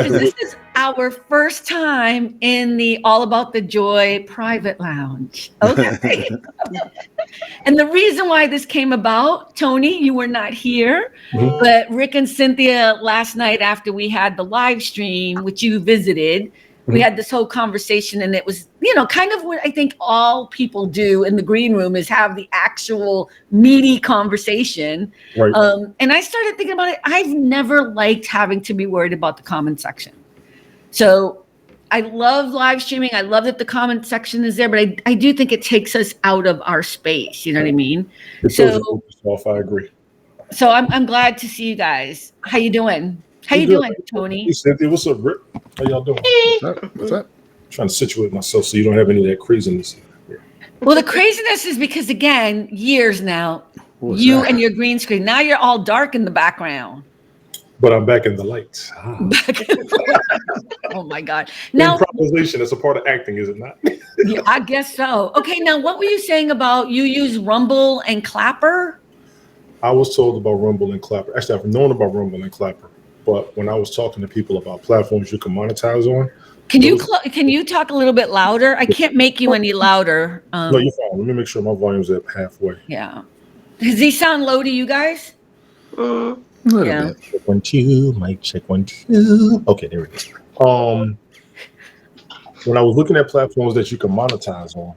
This is our first time in the All About the Joy private lounge. Okay. And the reason why this came about, Tony, you were not here, but Rick and Cynthia last night after we had the live stream, which you visited, we had this whole conversation, and it was, kind of what I think all people do in the green room is have the actual meaty conversation. Right. And I started thinking about it. I've never liked having to be worried about the comment section. So I love live streaming. I love that the comment section is there, but I do think it takes us out of our space. You know what I mean? So I agree. So I'm glad to see you guys. How you doing? How you doing, Tony? Hey, Cynthia, what's up, Rick? How y'all doing? What's up? I'm trying to situate myself so you don't have any of that craziness. Well, the craziness is because, again, years now, you and your green screen, now you're all dark in the background. But I'm back in the lights. Oh, my God. Now, improvisation is a part of acting, is it not? Yeah, I guess so. Okay, now, what were you saying about you use Rumble and Clapper? I was told about Rumble and Clapper. Actually, I've known about Rumble and Clapper. But when I was talking to people about platforms you can monetize on. Can you talk a little bit louder? I can't make you any louder. No, you're fine. Let me make sure my volume's at halfway. Yeah. Does he sound low to you guys? A little bit. Check 1 2, mic check 1 2. Okay, there we go. When I was looking at platforms that you can monetize on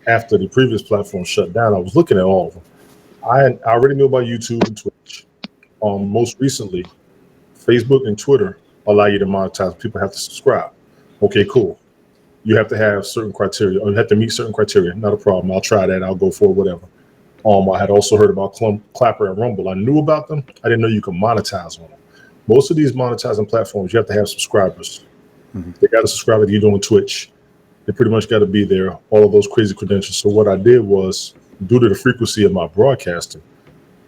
after the previous platform shut down, I was looking at all of them. I already knew about YouTube and Twitch. Most recently, Facebook and Twitter allow you to monetize. People have to subscribe. Okay, cool. You have to have certain criteria, or you have to meet certain criteria. Not a problem. I'll try that. I'll go for whatever. I had also heard about Clapper and Rumble. I knew about them. I didn't know you could monetize on them. Most of these monetizing platforms, you have to have subscribers. They got to subscribe if you're doing Twitch. They pretty much got to be there. All of those crazy credentials. So what I did was, due to the frequency of my broadcasting,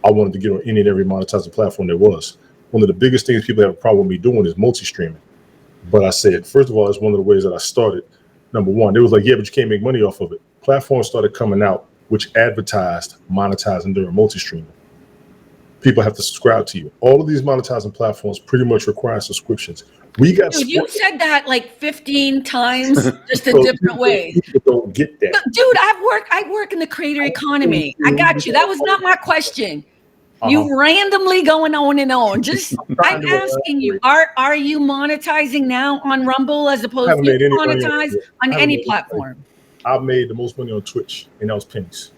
I wanted to get on any and every monetizing platform there was. One of the biggest things people have a problem with me doing is multi-streaming. But I said, first of all, that's one of the ways that I started. Number one, it was like, yeah, but you can't make money off of it. Platforms started coming out which advertised monetizing during multi-streaming. People have to subscribe to you. All of these monetizing platforms pretty much require subscriptions. Dude, you said that like 15 times, just a different way. People don't get that. Dude, I work in the creator economy. I got you. That was not my question. You randomly going on and on. Just I'm asking you, are you monetizing now on Rumble as opposed to monetize on any platform? I've made the most money on Twitch, and that was pennies.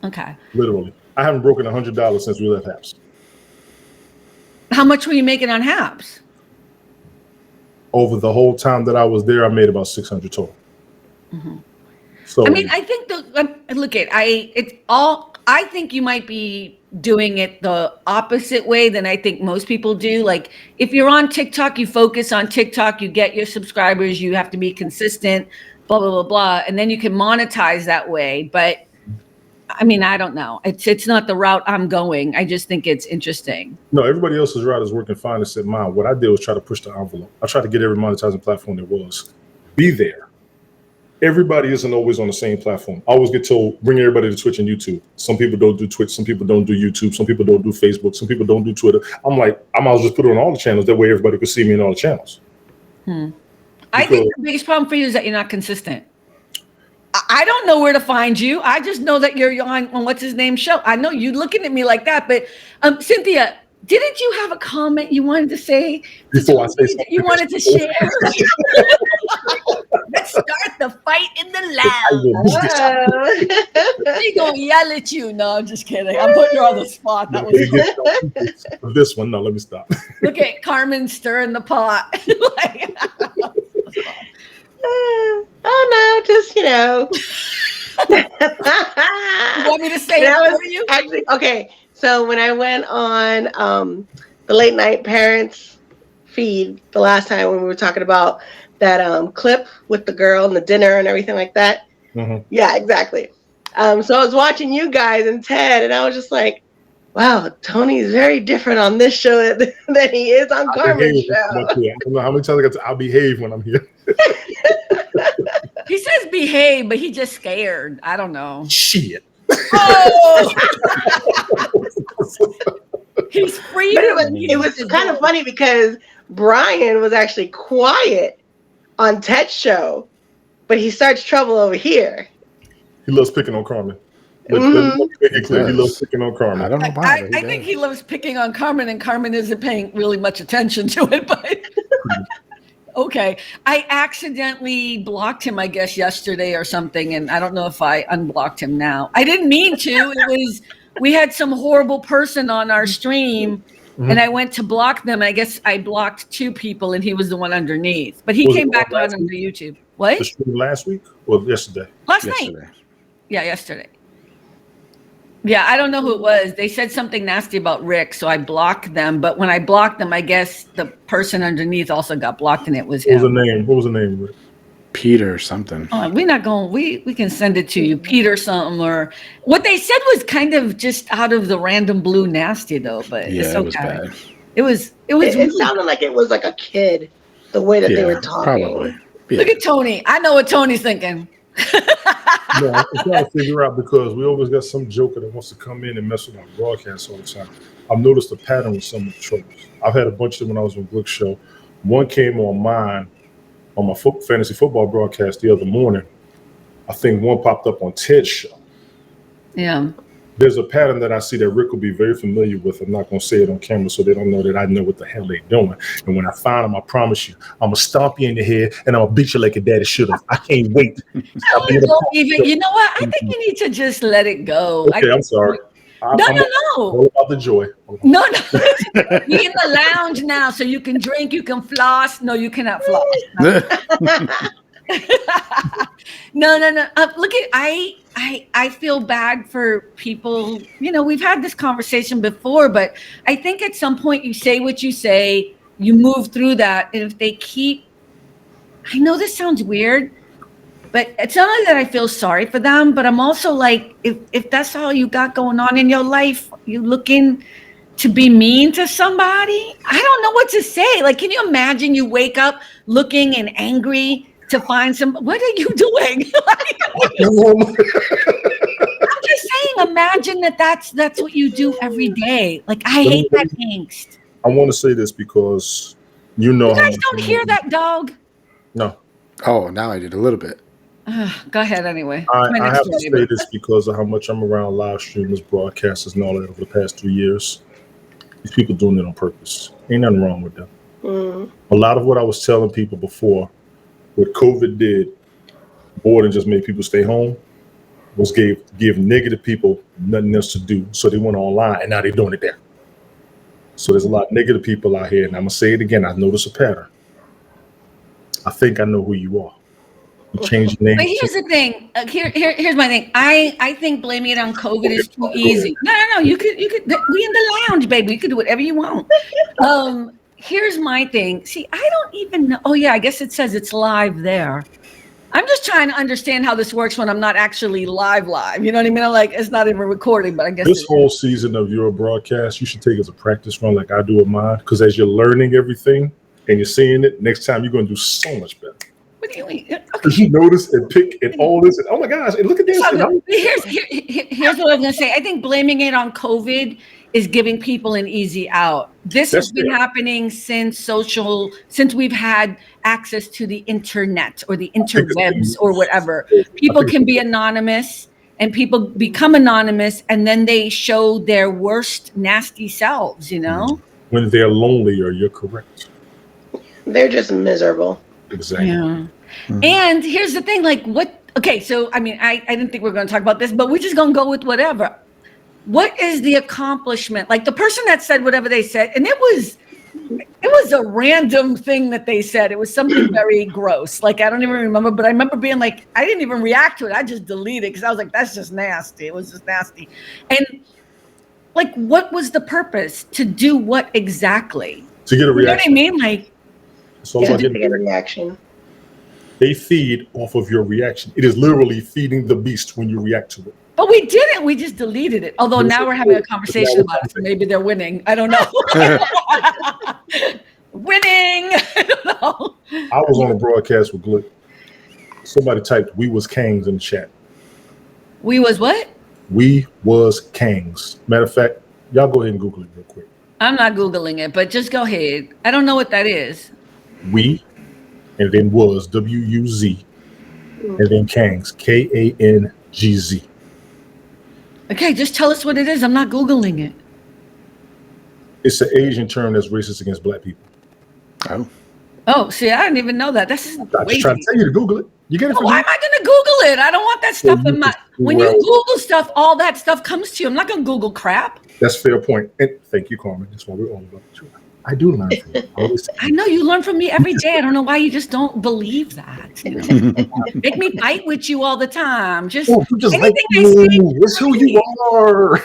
Okay. Literally. I haven't broken $100 since we left Haps. How much were you making on Haps? Over the whole time that I was there, I made about 600 total. So I mean, I think I think you might be doing it the opposite way than I think most people do. Like if you're on TikTok, you focus on TikTok, you get your subscribers, you have to be consistent, blah, blah, blah, blah. And then you can monetize that way. But I mean, I don't know. It's not the route I'm going. I just think it's interesting. No, everybody else's route is working fine except mine. What I did was try to push the envelope. I tried to get every monetizing platform there was. Be there. Everybody isn't always on the same platform. I always get told, bring everybody to Twitch and YouTube. Some people don't do Twitch. Some people don't do YouTube. Some people don't do Facebook. Some people don't do Twitter. I'm like, I might as well just put it on all the channels. That way everybody could see me in all the channels. I think the biggest problem for you is that you're not consistent. I don't know where to find you. I just know that you're on what's his name show. I know you looking at me like that, but Cynthia, didn't you have a comment you wanted to say? Before I say something, you wanted to share. Let's start the fight in the lab. She's gonna yell at you. No, I'm just kidding. I'm putting her on the spot. That was this one. No, let me stop. Look at Carmen stirring the pot. Oh no, just you want me to say it for you? Actually, okay. So when I went on the late night parents feed the last time when we were talking about that clip with the girl and the dinner and everything like that. Yeah, exactly. So I was watching you guys and Ted, and I was just like, wow, Tony's very different on this show than he is on Carmen's show. I don't know how many times I got to, I'll behave when I'm here. He says behave, but he just scared. I don't know. Shit. Oh! He's free. But it was kind of funny because Brian was actually quiet on Ted's show, but he starts trouble over here. He loves picking on Carmen. Mhm. Make it clear, he loves picking on Carmen. I don't know why. I but he think does. he loves picking on Carmen, and Carmen isn't paying really much attention to it. But okay, I accidentally blocked him, I guess, yesterday or something, and I don't know if I unblocked him now. I didn't mean to. It was we had some horrible person on our stream, and I went to block them. I guess I blocked 2 people, and he was the one underneath. But he Was it came back last on week? the YouTube. What? The stream last week or yesterday? Last night. Yesterday. Yeah, yesterday. Yeah, I don't know who it was. They said something nasty about Rick, so I blocked them. But when I blocked them, I guess the person underneath also got blocked, and it was What was the him. name? What was the name? Rick? Peter something. Oh, we're not going. We can send it to you, Peter something, or what they said was kind of just out of the random blue nasty though. But Yeah, it's it was okay. bad. It was It really, sounded like it was like a kid, the way that they were talking. Probably. Yeah. Look at Tony. I know what Tony's thinking. No, I'm trying to figure out because we always got some joker that wants to come in and mess with our broadcast all the time. I've noticed a pattern with some of the trolls. I've had a bunch of them when I was on Glick's show. One came on mine on my fantasy football broadcast the other morning. I think one popped up on Ted's show. Yeah. There's a pattern that I see that Rick will be very familiar with. I'm not going to say it on camera so they don't know that I know what the hell they're doing. And when I find them, I promise you, I'm going to stomp you in the head and I'm going to beat you like your daddy should have. I can't wait. Stop being a Don't even, you know what? I think you need to just let it go. Okay, I'm sorry. I'm No. all about the joy. No. You're in the lounge now, so you can drink, you can floss. No, you cannot floss. No. Look at I feel bad for people. You know, we've had this conversation before, but I think at some point you say what you say, you move through that, and if they keep, I know this sounds weird, but it's not only that I feel sorry for them, but I'm also like, if that's all you got going on in your life, you looking to be mean to somebody, I don't know what to say. Like, can you imagine you wake up looking and angry to find some, what are you doing? I'm just saying, imagine that's what you do every day. Like, I hate that angst. I want to say this because you know You how guys don't hear that dog? No. Oh, now I did a little bit. Go ahead anyway. I have to say this because of how much I'm around live streamers, broadcasters, and all that over the past 3 years. These people doing it on purpose. Ain't nothing wrong with them. A lot of what I was telling people before, what COVID did, more than just make people stay home, was give negative people nothing else to do. So they went online and now they're doing it there. So there's a lot of negative people out here. And I'm going to say it again. I notice a pattern. I think I know who you are. You change your name. But here's the thing. Here's my thing. I think blaming it on COVID is too easy. No. You could. We in the lounge, baby. You could do whatever you want. Here's my thing. See, I don't even know. Oh yeah, I guess it says it's live there. I'm just trying to understand how this works when I'm not actually live. You know what I mean? I'm like, it's not even recording, but I guess this whole season of your broadcast, you should take as a practice run like I do with mine. Because as you're learning everything and you're seeing it, next time you're going to do so much better. What do you mean? Because you notice and pick and all this. And, oh my gosh, and look at this. Here's what I was going to say. I think blaming it on COVID is giving people an easy out. This has been happening since we've had access to the internet or the interwebs or whatever. People can be anonymous and people become anonymous and then they show their worst nasty selves, you know? When they're lonely, or you're correct. They're just miserable. Exactly. Yeah. And here's the thing, like so I mean, I didn't think we were going to talk about this, but we're just going to go with whatever. What is the accomplishment? Like the person that said whatever they said, and it was a random thing that they said. It was something very gross. Like, I don't even remember, but I remember being like, I didn't even react to it. I just deleted it because I was like, that's just nasty. It was just nasty. And like, what was the purpose? To do what exactly? To get a reaction. You know what I mean? Like, it's all about to get a reaction. They feed off of your reaction. It is literally feeding the beast when you react to it. but we didn't. We just deleted it. Although now we're having a conversation about it. So maybe they're winning. I don't know. Winning. I don't know. I was on a broadcast with Glick. Somebody typed, "We was Kangs" in the chat. We was what? We was Kangs. Matter of fact, Y'all go ahead and Google it real quick. I'm not Googling it, but just go ahead. I don't know what that is. We, and then was WUZ, and then Kangs KANGZ. Okay, just tell us what it is. I'm not Googling it. It's an Asian term that's racist against black people. Oh. Oh, see, I didn't even know that. That's I'm just trying to tell you to Google it. You get it from Why me? am I going to Google it? I don't want that stuff in my. When you Well- Google stuff, all that stuff comes to you. I'm not going to Google crap. That's fair point. And thank you, Carmen. That's why we're all about the truth. I do learn from you. I always say, I know you learn from me every day. I don't know why you just don't believe that. You know? Make me fight with you all the time. Just, oh, you just like anything I say. you. It's who you are.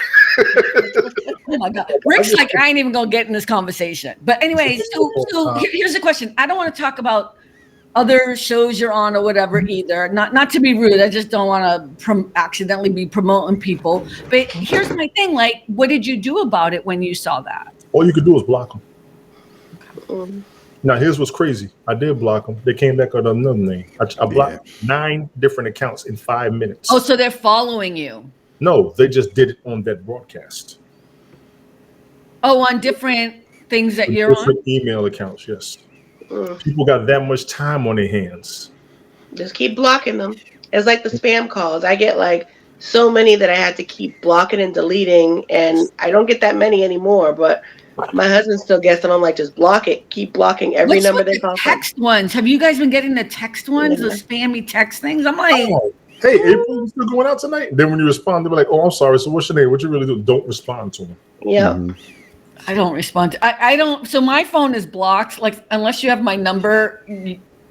Oh my God. Rick's like, I ain't even going to get in this conversation. But anyway, so here's the question. I don't want to talk about other shows you're on or whatever either. Not to be rude. I just don't want to accidentally be promoting people. But here's my thing. Like, what did you do about it when you saw that? All you could do is block them. Now, here's what's crazy. I did block them. They came back under another name. I blocked 9 different accounts in 5 minutes. Oh, so they're following you. No, they just did it on that broadcast. Oh, on different things that you're on? Different email accounts, yes. People got that much time on their hands. Just keep blocking them. It's like the spam calls. I get like so many that I had to keep blocking and deleting, and I don't get that many anymore, but my husband still gets them. I'm like, just block it. Keep blocking every number they call. Text ones. Have you guys been getting the text ones, the spammy text things? I'm like, hey, April, you still going out tonight? Then when you respond, they're like, oh, I'm sorry. So what's your name? What you really do? Don't respond to them. Yeah. I don't respond to. I don't. So my phone is blocked. Like unless you have my number.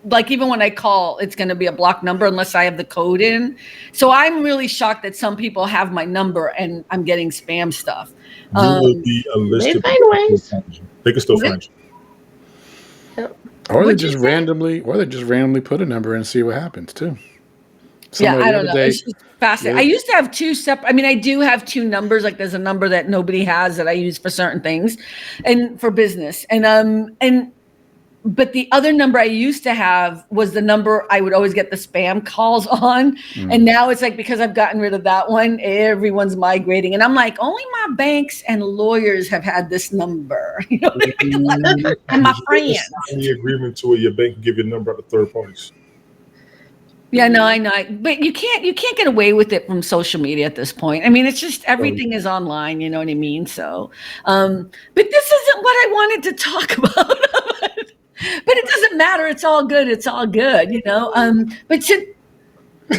Like even when I call, it's going to be a blocked number unless I have the code in. So I'm really shocked that some people have my number and I'm getting spam stuff. You will be a list They of find people ways. they can still find you. Or they just randomly put a number in and see what happens too. Yeah, I don't know. It's just fascinating. I used to have 2 separate. I mean, I do have 2 numbers. Like there's a number that nobody has that I use for certain things, and for business. But the other number I used to have was the number I would always get the spam calls on. And now it's like, because I've gotten rid of that one, everyone's migrating. And I'm like, only my banks and lawyers have had this number. You know what I mean? And my friends. Sign the agreement to it, your bank can give your number out to third parties. Yeah, no, I know. But you can't get away with it from social media at this point. I mean, it's just everything is online, you know what I mean? So, but this isn't what I wanted to talk about. But it doesn't matter. It's all good. It's all good, you know. But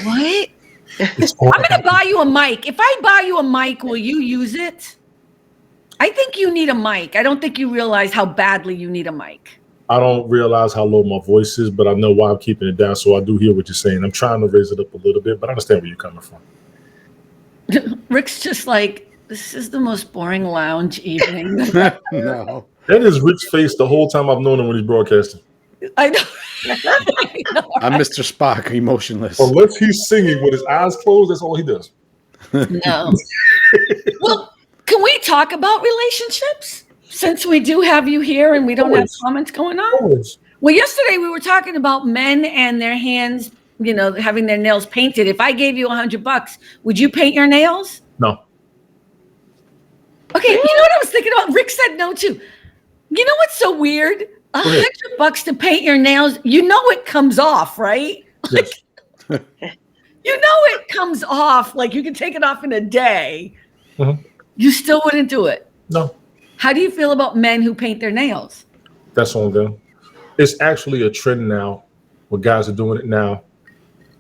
what? I'm gonna buy you a mic. If I buy you a mic, will you use it? I think you need a mic. I don't think you realize how badly you need a mic. I don't realize how low my voice is, but I know why I'm keeping it down. So I do hear what you're saying. I'm trying to raise it up a little bit, but I understand where you're coming from. Rick's just like, this is the most boring lounge evening. No. That is Rick's face the whole time I've known him when he's broadcasting. I know. I'm Mr. Spock, emotionless. Unless he's singing with his eyes closed, that's all he does. No. Well, can we talk about relationships? Since we do have you here and we don't have comments going on. Always. Well, yesterday we were talking about men and their hands, you know, having their nails painted. If I gave you $100, would you paint your nails? No. Okay, you know what I was thinking about? Rick said no too. You know what's so weird? $100 to paint your nails. You know it comes off, right? Yes. You know it comes off. Like you can take it off in a day. Mm-hmm. You still wouldn't do it. No. How do you feel about men who paint their nails? That's on them. It's actually a trend now where guys are doing it now.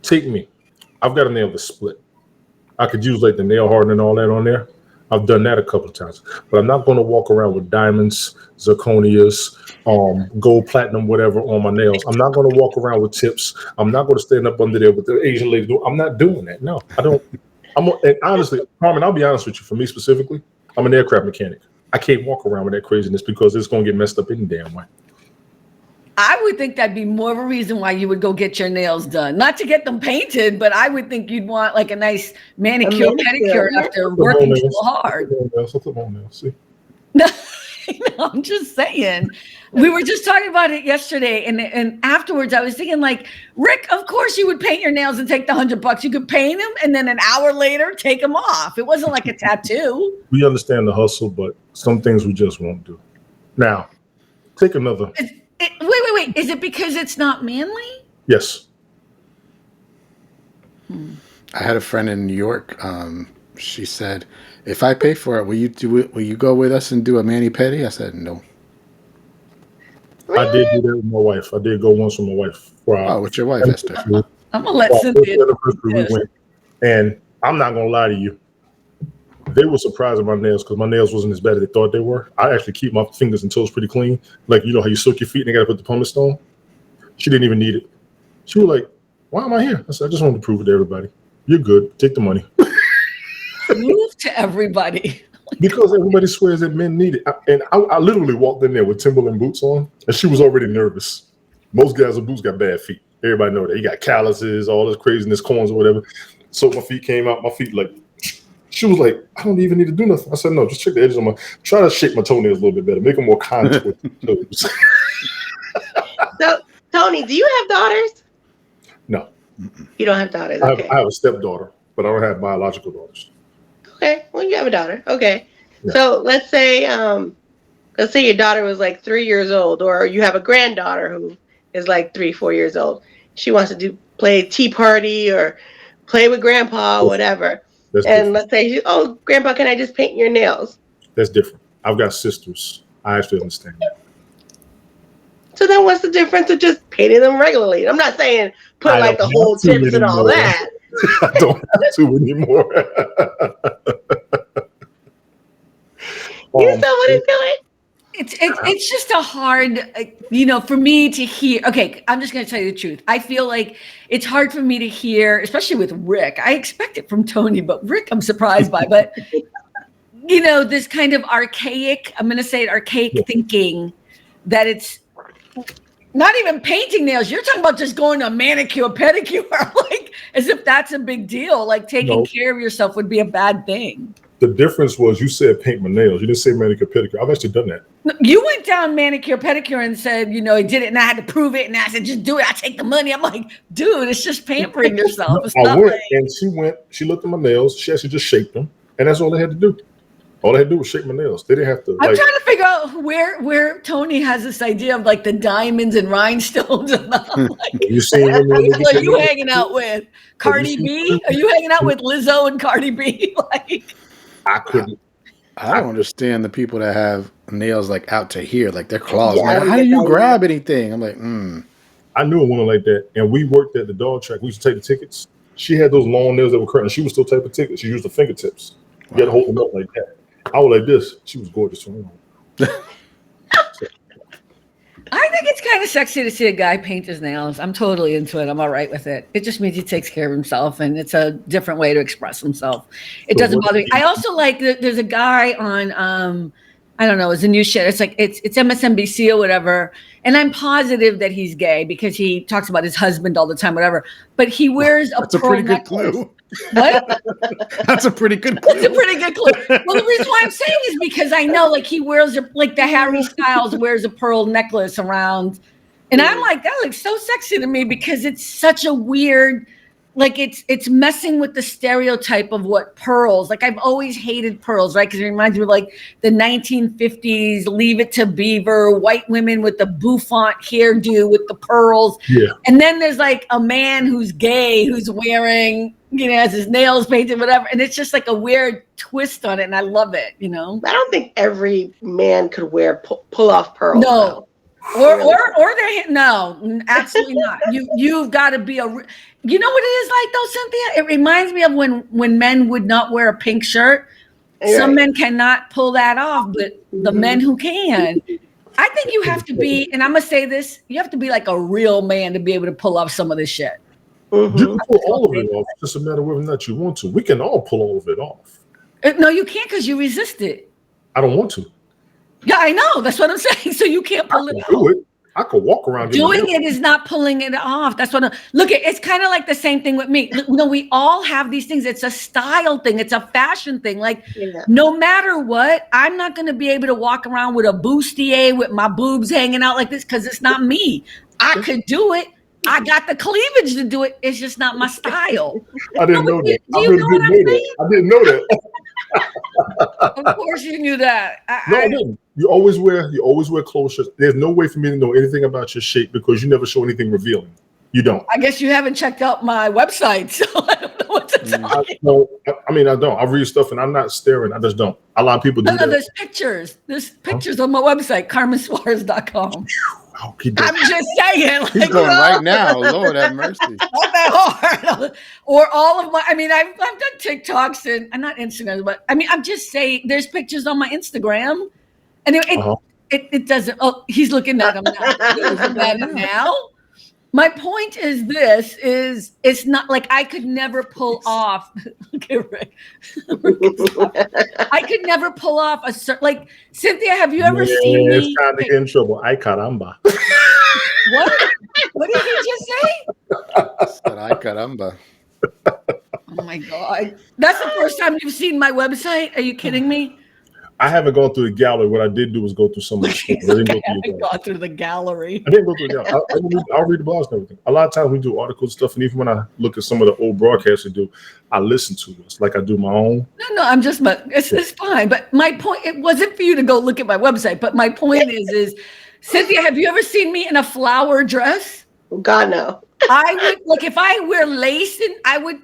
Take me. I've got a nail that's split. I could use like the nail hardener and all that on there. I've done that a couple of times, but I'm not going to walk around with diamonds, zirconias, gold, platinum, whatever on my nails. I'm not going to walk around with tips. I'm not going to stand up under there with the Asian lady. I'm not doing that. No, I don't. And honestly, Carmen, I'll be honest with you. For me specifically, I'm an aircraft mechanic. I can't walk around with that craziness because it's going to get messed up any damn way. I would think that'd be more of a reason why you would go get your nails done. Not to get them painted, but I would think you'd want like a nice manicure, pedicure after working so hard. See? I'm just saying. We were just talking about it yesterday, and afterwards I was thinking, like, Rick, of course you would paint your nails and take the $100. You could paint them and then an hour later take them off. It wasn't like a tattoo. We understand the hustle, but some things we just won't do. Now, take another. Wait. Is it because it's not manly? Yes. I had a friend in New York. She said, "If I pay for it, will you do it? Will you go with us and do a mani-pedi?" I said, "No." I did do that with my wife. I did go once with my wife. Oh, with your wife, Esther. I'm gonna let Cynthia. We went, and I'm not gonna lie to you. They were surprised at my nails because my nails wasn't as bad as they thought they were. I actually keep my fingers and toes pretty clean. Like, you know how you soak your feet and they gotta put the pumice stone? She didn't even need it. She was like, "Why am I here?" I said, "I just wanted to prove it to everybody. You're good. Take the money." Prove to everybody. Because everybody swears that men need it. I literally walked in there with Timberland boots on, and she was already nervous. Most guys with boots got bad feet. Everybody know that. You got calluses, all this craziness, corns or whatever. So my feet came out. My feet like, she was like, "I don't even need to do nothing." I said, "No, just check the edges on try to shape my toenails a little bit better. Make them more contour with the toes." So, Tony, do you have daughters? No. You don't have daughters. I Okay. have a stepdaughter, but I don't have biological daughters. Okay. Well, you have a daughter. Okay. Yeah. So let's say your daughter was like 3 years old, or you have a granddaughter who is like 3-4 years old. She wants to play tea party or play with grandpa or whatever. That's And different. let's say, "Oh, grandpa, can I just paint your nails?" That's different. I've got sisters. I actually understand that. So then what's the difference of just painting them regularly? I'm not saying put I like the don't whole have to tips and all anymore. that. I don't have to anymore. You still want to do it? It's just a hard, for me to hear. Okay, I'm just going to tell you the truth. I feel like it's hard for me to hear, especially with Rick. I expect it from Tony, but Rick, I'm surprised by. But, this kind of archaic, I'm going to say it, archaic thinking that it's not even painting nails. You're talking about just going to a manicure, pedicure, like as if that's a big deal. Like taking care of yourself would be a bad thing. The difference was you said paint my nails. You didn't say manicure, pedicure. I've actually done that. You went down manicure, pedicure and said, he did it and I had to prove it. And I said, just do it. I take the money. I'm like, dude, it's just pampering yourself. It's I went and she looked at my nails. She actually just shaped them. And that's all they had to do. All they had to do was shape my nails. They didn't have to. I'm trying to figure out where Tony has this idea of like the diamonds and rhinestones. And you seen who are you hanging out with? Cardi B? Are you hanging out with Lizzo and Cardi B? I couldn't. I don't understand the people that have nails like out to here, like their claws. Yeah, Like, how do you grab anything? I'm like, I knew a woman like that, and we worked at the dog track. We used to take the tickets. She had those long nails that were curtain. She was still taking tickets. She used the fingertips. You had to hold them up like that. I was like this. She was gorgeous. I think it's kind of sexy to see a guy paint his nails. I'm totally into it. I'm all right with it. It just means he takes care of himself, and it's a different way to express himself. It doesn't bother me. I also like there's a guy on I don't know, it's a new shit. It's like it's MSNBC or whatever, and I'm positive that he's gay because he talks about his husband all the time, whatever. But he wears a that's pearl a pretty necklace. good clue. What? That's a pretty good clue. That's a pretty good clue. Well, the reason why I'm saying is because I know, like, he wears like the Harry Styles wears a pearl necklace around, and I'm like, that looks so sexy to me because it's such a weird, like, it's messing with the stereotype of what pearls. Like, I've always hated pearls, right? Because it reminds me of like the 1950s, Leave It to Beaver, white women with the bouffant hairdo with the pearls. Yeah. And then there's like a man who's gay who's wearing, has his nails painted, whatever. And it's just like a weird twist on it. And I love it, I don't think every man could wear pull off pearls. No. Or they're no, absolutely not. You've got to be you know what it is like though, Cynthia? It reminds me of when men would not wear a pink shirt. You're Some right. men cannot pull that off, but the men who can. I think you have to be, and I'm gonna say this, you have to be like a real man to be able to pull off some of this shit. You can pull all of it off. It's just a matter of whether or not you want to. We can all pull all of it off. No, you can't because you resist it. I don't want to. Yeah, I know. That's what I'm saying. So you can't pull it Do off. it. I could walk around. Doing it is not pulling it off. That's what. Look, it's kind of like the same thing with me. We all have these things. It's a style thing. It's a fashion thing. Like, no matter what, I'm not going to be able to walk around with a bustier with my boobs hanging out like this because it's not me. I could do it. I got the cleavage to do it. It's just not my style. I didn't know that. Do you know what I'm saying? I didn't know that. Of course you knew that. I didn't. You always wear closed shirts. There's no way for me to know anything about your shape because you never show anything revealing. You don't. I guess you haven't checked out my website, so I don't know what to tell you. I don't. I read stuff and I'm not staring. I just don't. A lot of people do that. There's pictures. There's pictures on my website, carmensuarez.com. I'm just saying. Like, he's going right now. Lord have mercy. Not that hard. Or all of my, I've done TikToks and not Instagram, but I'm just saying there's pictures on my Instagram. And it doesn't, he's looking at them now. He's looking at him now. My point is it's not like I could never pull off. Look at Rick. I could never pull off a certain, like, Cynthia, have you ever seen me? It's time to get in trouble. Ay caramba. What? What did he just say? Said ay caramba. Oh my God. That's the first time you've seen my website? Are you kidding me? I haven't gone through the gallery. What I did do was go through some of the stuff. I haven't gone through the gallery. I didn't go through the gallery. I'll read the blogs and everything. A lot of times we do articles and stuff, and even when I look at some of the old broadcasts we do, I listen to it. It's like I do my own. No, it's fine. But my point, it wasn't for you to go look at my website, but my point is Cynthia, have you ever seen me in a flower dress? God, no. I would, like, if I wear lace,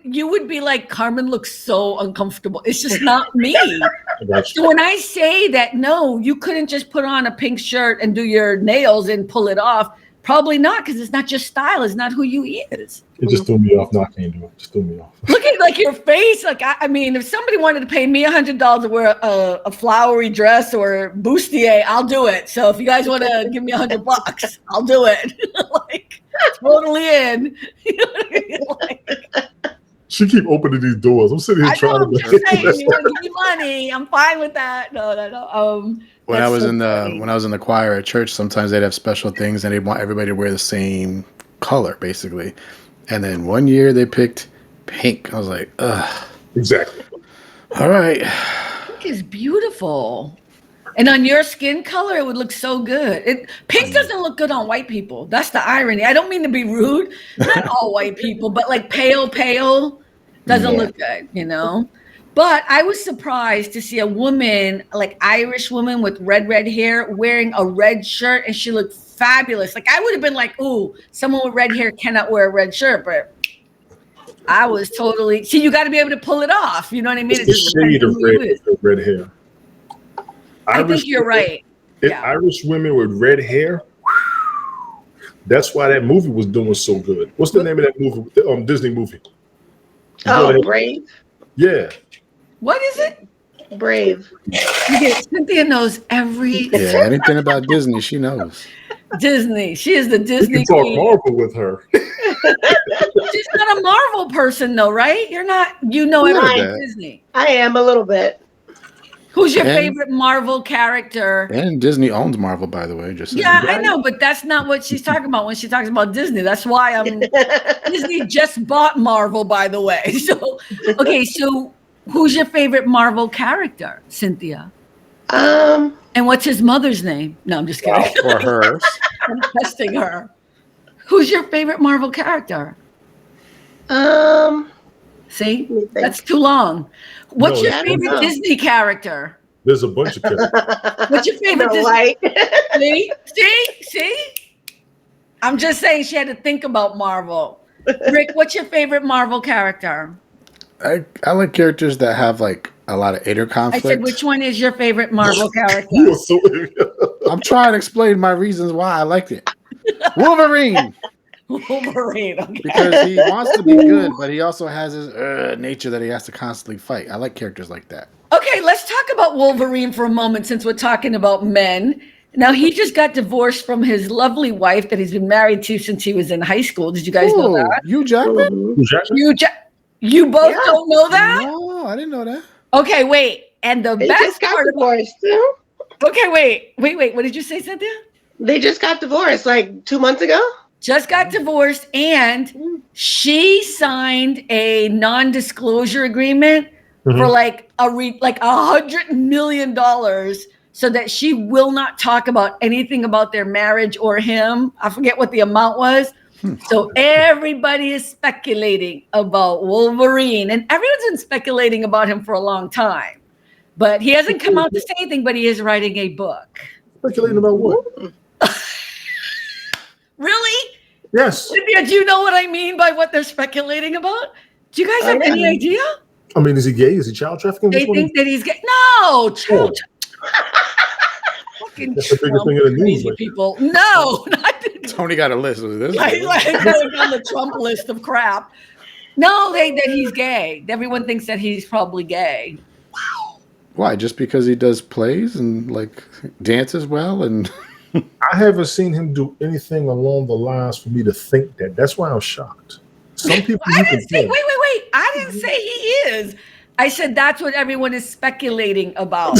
you would be like, Carmen looks so uncomfortable. It's just not me. So when I say that, no, you couldn't just put on a pink shirt and do your nails and pull it off. Probably not, because it's not your style. It's not who you is. It just threw me off. No, I can't do it. Just threw me off. Look at like your face. Like, if somebody wanted to pay me $100 to wear a flowery dress or bustier, I'll do it. So if you guys want to give me $100, I'll do it. Like, totally in. You know what I mean? Like, she keep opening these doors. I'm sitting here trying to. You want to give me money? I'm fine with that. No. When I was in the choir at church, sometimes they'd have special things, and they'd want everybody to wear the same color, basically. And then one year they picked pink. I was like, ugh. Exactly. All right. Pink is beautiful. And on your skin color, it would look so good. Pink doesn't look good on white people. That's the irony. I don't mean to be rude. Not all white people, but like pale doesn't look good, you know? But I was surprised to see a woman, like Irish woman with red hair, wearing a red shirt, and she looked fabulous. Like, I would have been like, ooh, someone with red hair cannot wear a red shirt, but I was totally, see, you got to be able to pull it off. You know what I mean? It's the shade of red hair. I think you're right. Yeah. Irish women with red hair. That's why that movie was doing so good. What's the name of that movie? The Disney movie. Brave. Yeah. What is it? Brave. Cynthia knows every. Yeah, anything about Disney, she knows. Disney. She is the Disney. You can talk Marvel with her. She's not a Marvel person, though, right? You're not. You know everything Disney. I am a little bit. Who's your favorite Marvel character? And Disney owns Marvel, by the way. Just yeah, I know, but that's not what she's talking about when she talks about Disney. That's why Disney just bought Marvel, by the way. So, okay, so who's your favorite Marvel character, Cynthia? And what's his mother's name? No, I'm just kidding. Or hers. I'm testing her. Who's your favorite Marvel character? See, that's too long. What's your favorite Disney character? There's a bunch of characters. What's your favorite Disney? See? I'm just saying she had to think about Marvel. Rick, what's your favorite Marvel character? I like characters that have like a lot of inner conflict. I said, which one is your favorite Marvel character? I'm trying to explain my reasons why I liked it. Wolverine. Okay. Because he wants to be good, but he also has his nature that he has to constantly fight. I like characters like that. Okay, let's talk about Wolverine for a moment since we're talking about men. Now, he just got divorced from his lovely wife that he's been married to since he was in high school. Did you guys know that? Hugh Jackman? You both don't know that? No, I didn't know that. Okay, wait. And the best part of course, too. Okay, wait. What did you say, Cynthia? They just got divorced like 2 months ago. Just got divorced, and she signed a non-disclosure agreement for like $100 million, so that she will not talk about anything about their marriage or him. I forget what the amount was. So everybody is speculating about Wolverine, and everyone's been speculating about him for a long time. But he hasn't come out to say anything, but he is writing a book. Speculating about what? Really? Yes. Cynthia, do you know what I mean by what they're speculating about? Do you guys have any idea? I mean, is he gay? Is he child trafficking? They think that he's gay. No, child fucking That's the biggest thing in the news. crazy Like, people. No, not Tony got a list of this. like going on the Trump list of crap. No, that he's gay. Everyone thinks that he's probably gay. Why? Just because he does plays and like dances well and I haven't seen him do anything along the lines for me to think that. That's why I'm shocked. Some people. I didn't say. Wait. I didn't say he is. I said that's what everyone is speculating about.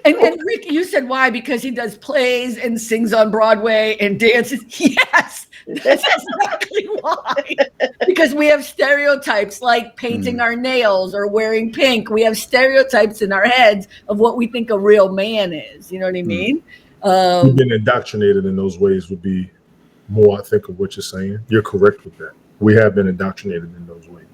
And Rick, you said why? Because he does plays and sings on Broadway and dances. Yes, that's exactly why. Because we have stereotypes like painting our nails or wearing pink. We have stereotypes in our heads of what we think a real man is. You know what I mean? We've been indoctrinated in those ways would be more, I think, of what you're saying. You're correct with that. We have been indoctrinated in those ways.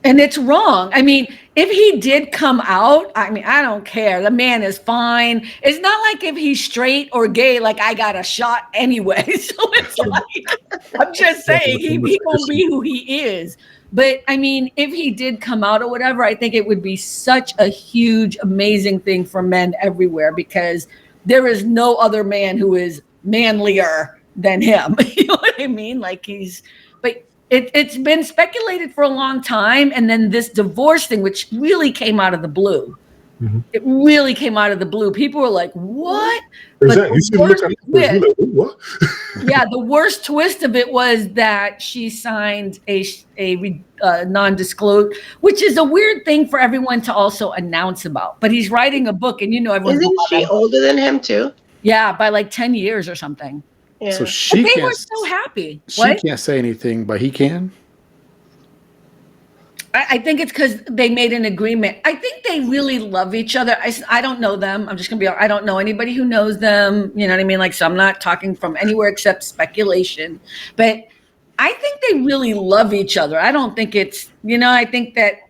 And it's wrong. I mean, if he did come out, I mean, I don't care. The man is fine. It's not like if he's straight or gay, like I got a shot anyway. So it's like, I'm just saying, he won't be who he is. But I mean, if he did come out or whatever, I think it would be such a huge, amazing thing for men everywhere, because there is no other man who is manlier than him. You know what I mean? Like it's been speculated for a long time. And then this divorce thing, which really came out of the blue. Mm-hmm. It really came out of the blue. People were like, what? Exactly. What? Yeah, the worst twist of it was that she signed a non-disclosure, which is a weird thing for everyone to also announce about. But he's writing a book, and everyone. Isn't she older than him too? Yeah, by like 10 years or something. Yeah. So they were so happy. She can't say anything, but he can. I think it's because they made an agreement. I think they really love each other. I don't know them. I'm just going to be, I don't know anybody who knows them. You know what I mean? Like, so I'm not talking from anywhere except speculation. But I think they really love each other. I don't think it's, I think that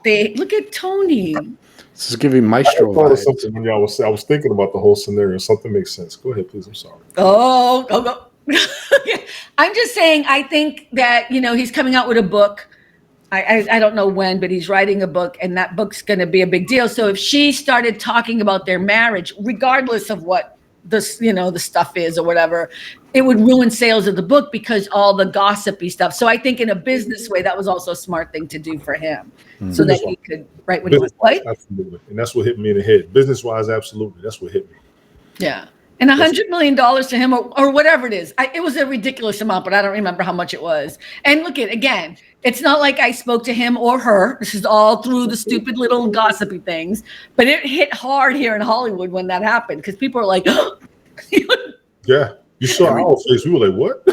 they, look at Tony. This is giving Maestro vibes. Something when I was thinking about the whole scenario. Something makes sense. Go ahead, please. I'm sorry. Oh. I'm just saying, I think that, he's coming out with a book. I don't know when, but he's writing a book, and that book's going to be a big deal. So if she started talking about their marriage, regardless of what this, the stuff is or whatever, it would ruin sales of the book because all the gossipy stuff. So I think in a business way, that was also a smart thing to do for him, so that he could write what he wants. Right? Absolutely. And that's what hit me in the head. Business-wise, absolutely. That's what hit me. Yeah. And $100 million to him or whatever it is. It was a ridiculous amount, but I don't remember how much it was. And look again, it's not like I spoke to him or her. This is all through the stupid little gossipy things. But it hit hard here in Hollywood when that happened, because people are like, yeah, you saw our face. We were like, what?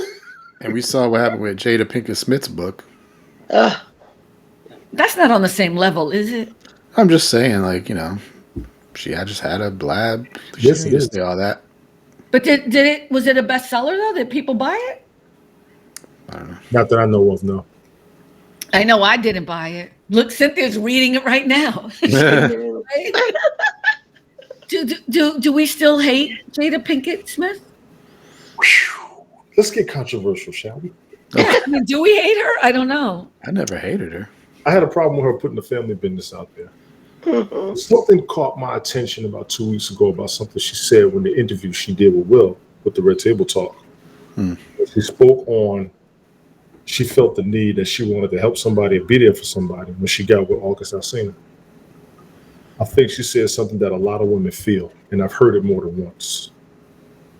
And we saw what happened with Jada Pinkett Smith's book. That's not on the same level, is it? I'm just saying, like, she just had a blab. She Yes, it didn't is. say all that. But was it a bestseller though? Did people buy it? I don't know. Not that I know of, no. I know I didn't buy it. Look, Cynthia's reading it right now. Do we still hate Jada Pinkett Smith? Let's get controversial, shall we? Yeah, I mean, do we hate her? I don't know. I never hated her. I had a problem with her putting the family business out there. Something caught my attention about 2 weeks ago about something she said when the interview she did with Will with the Red Table Talk. She spoke on, she felt the need that she wanted to help somebody and be there for somebody when she got with August Alsina. I think she said something that a lot of women feel, and I've heard it more than once.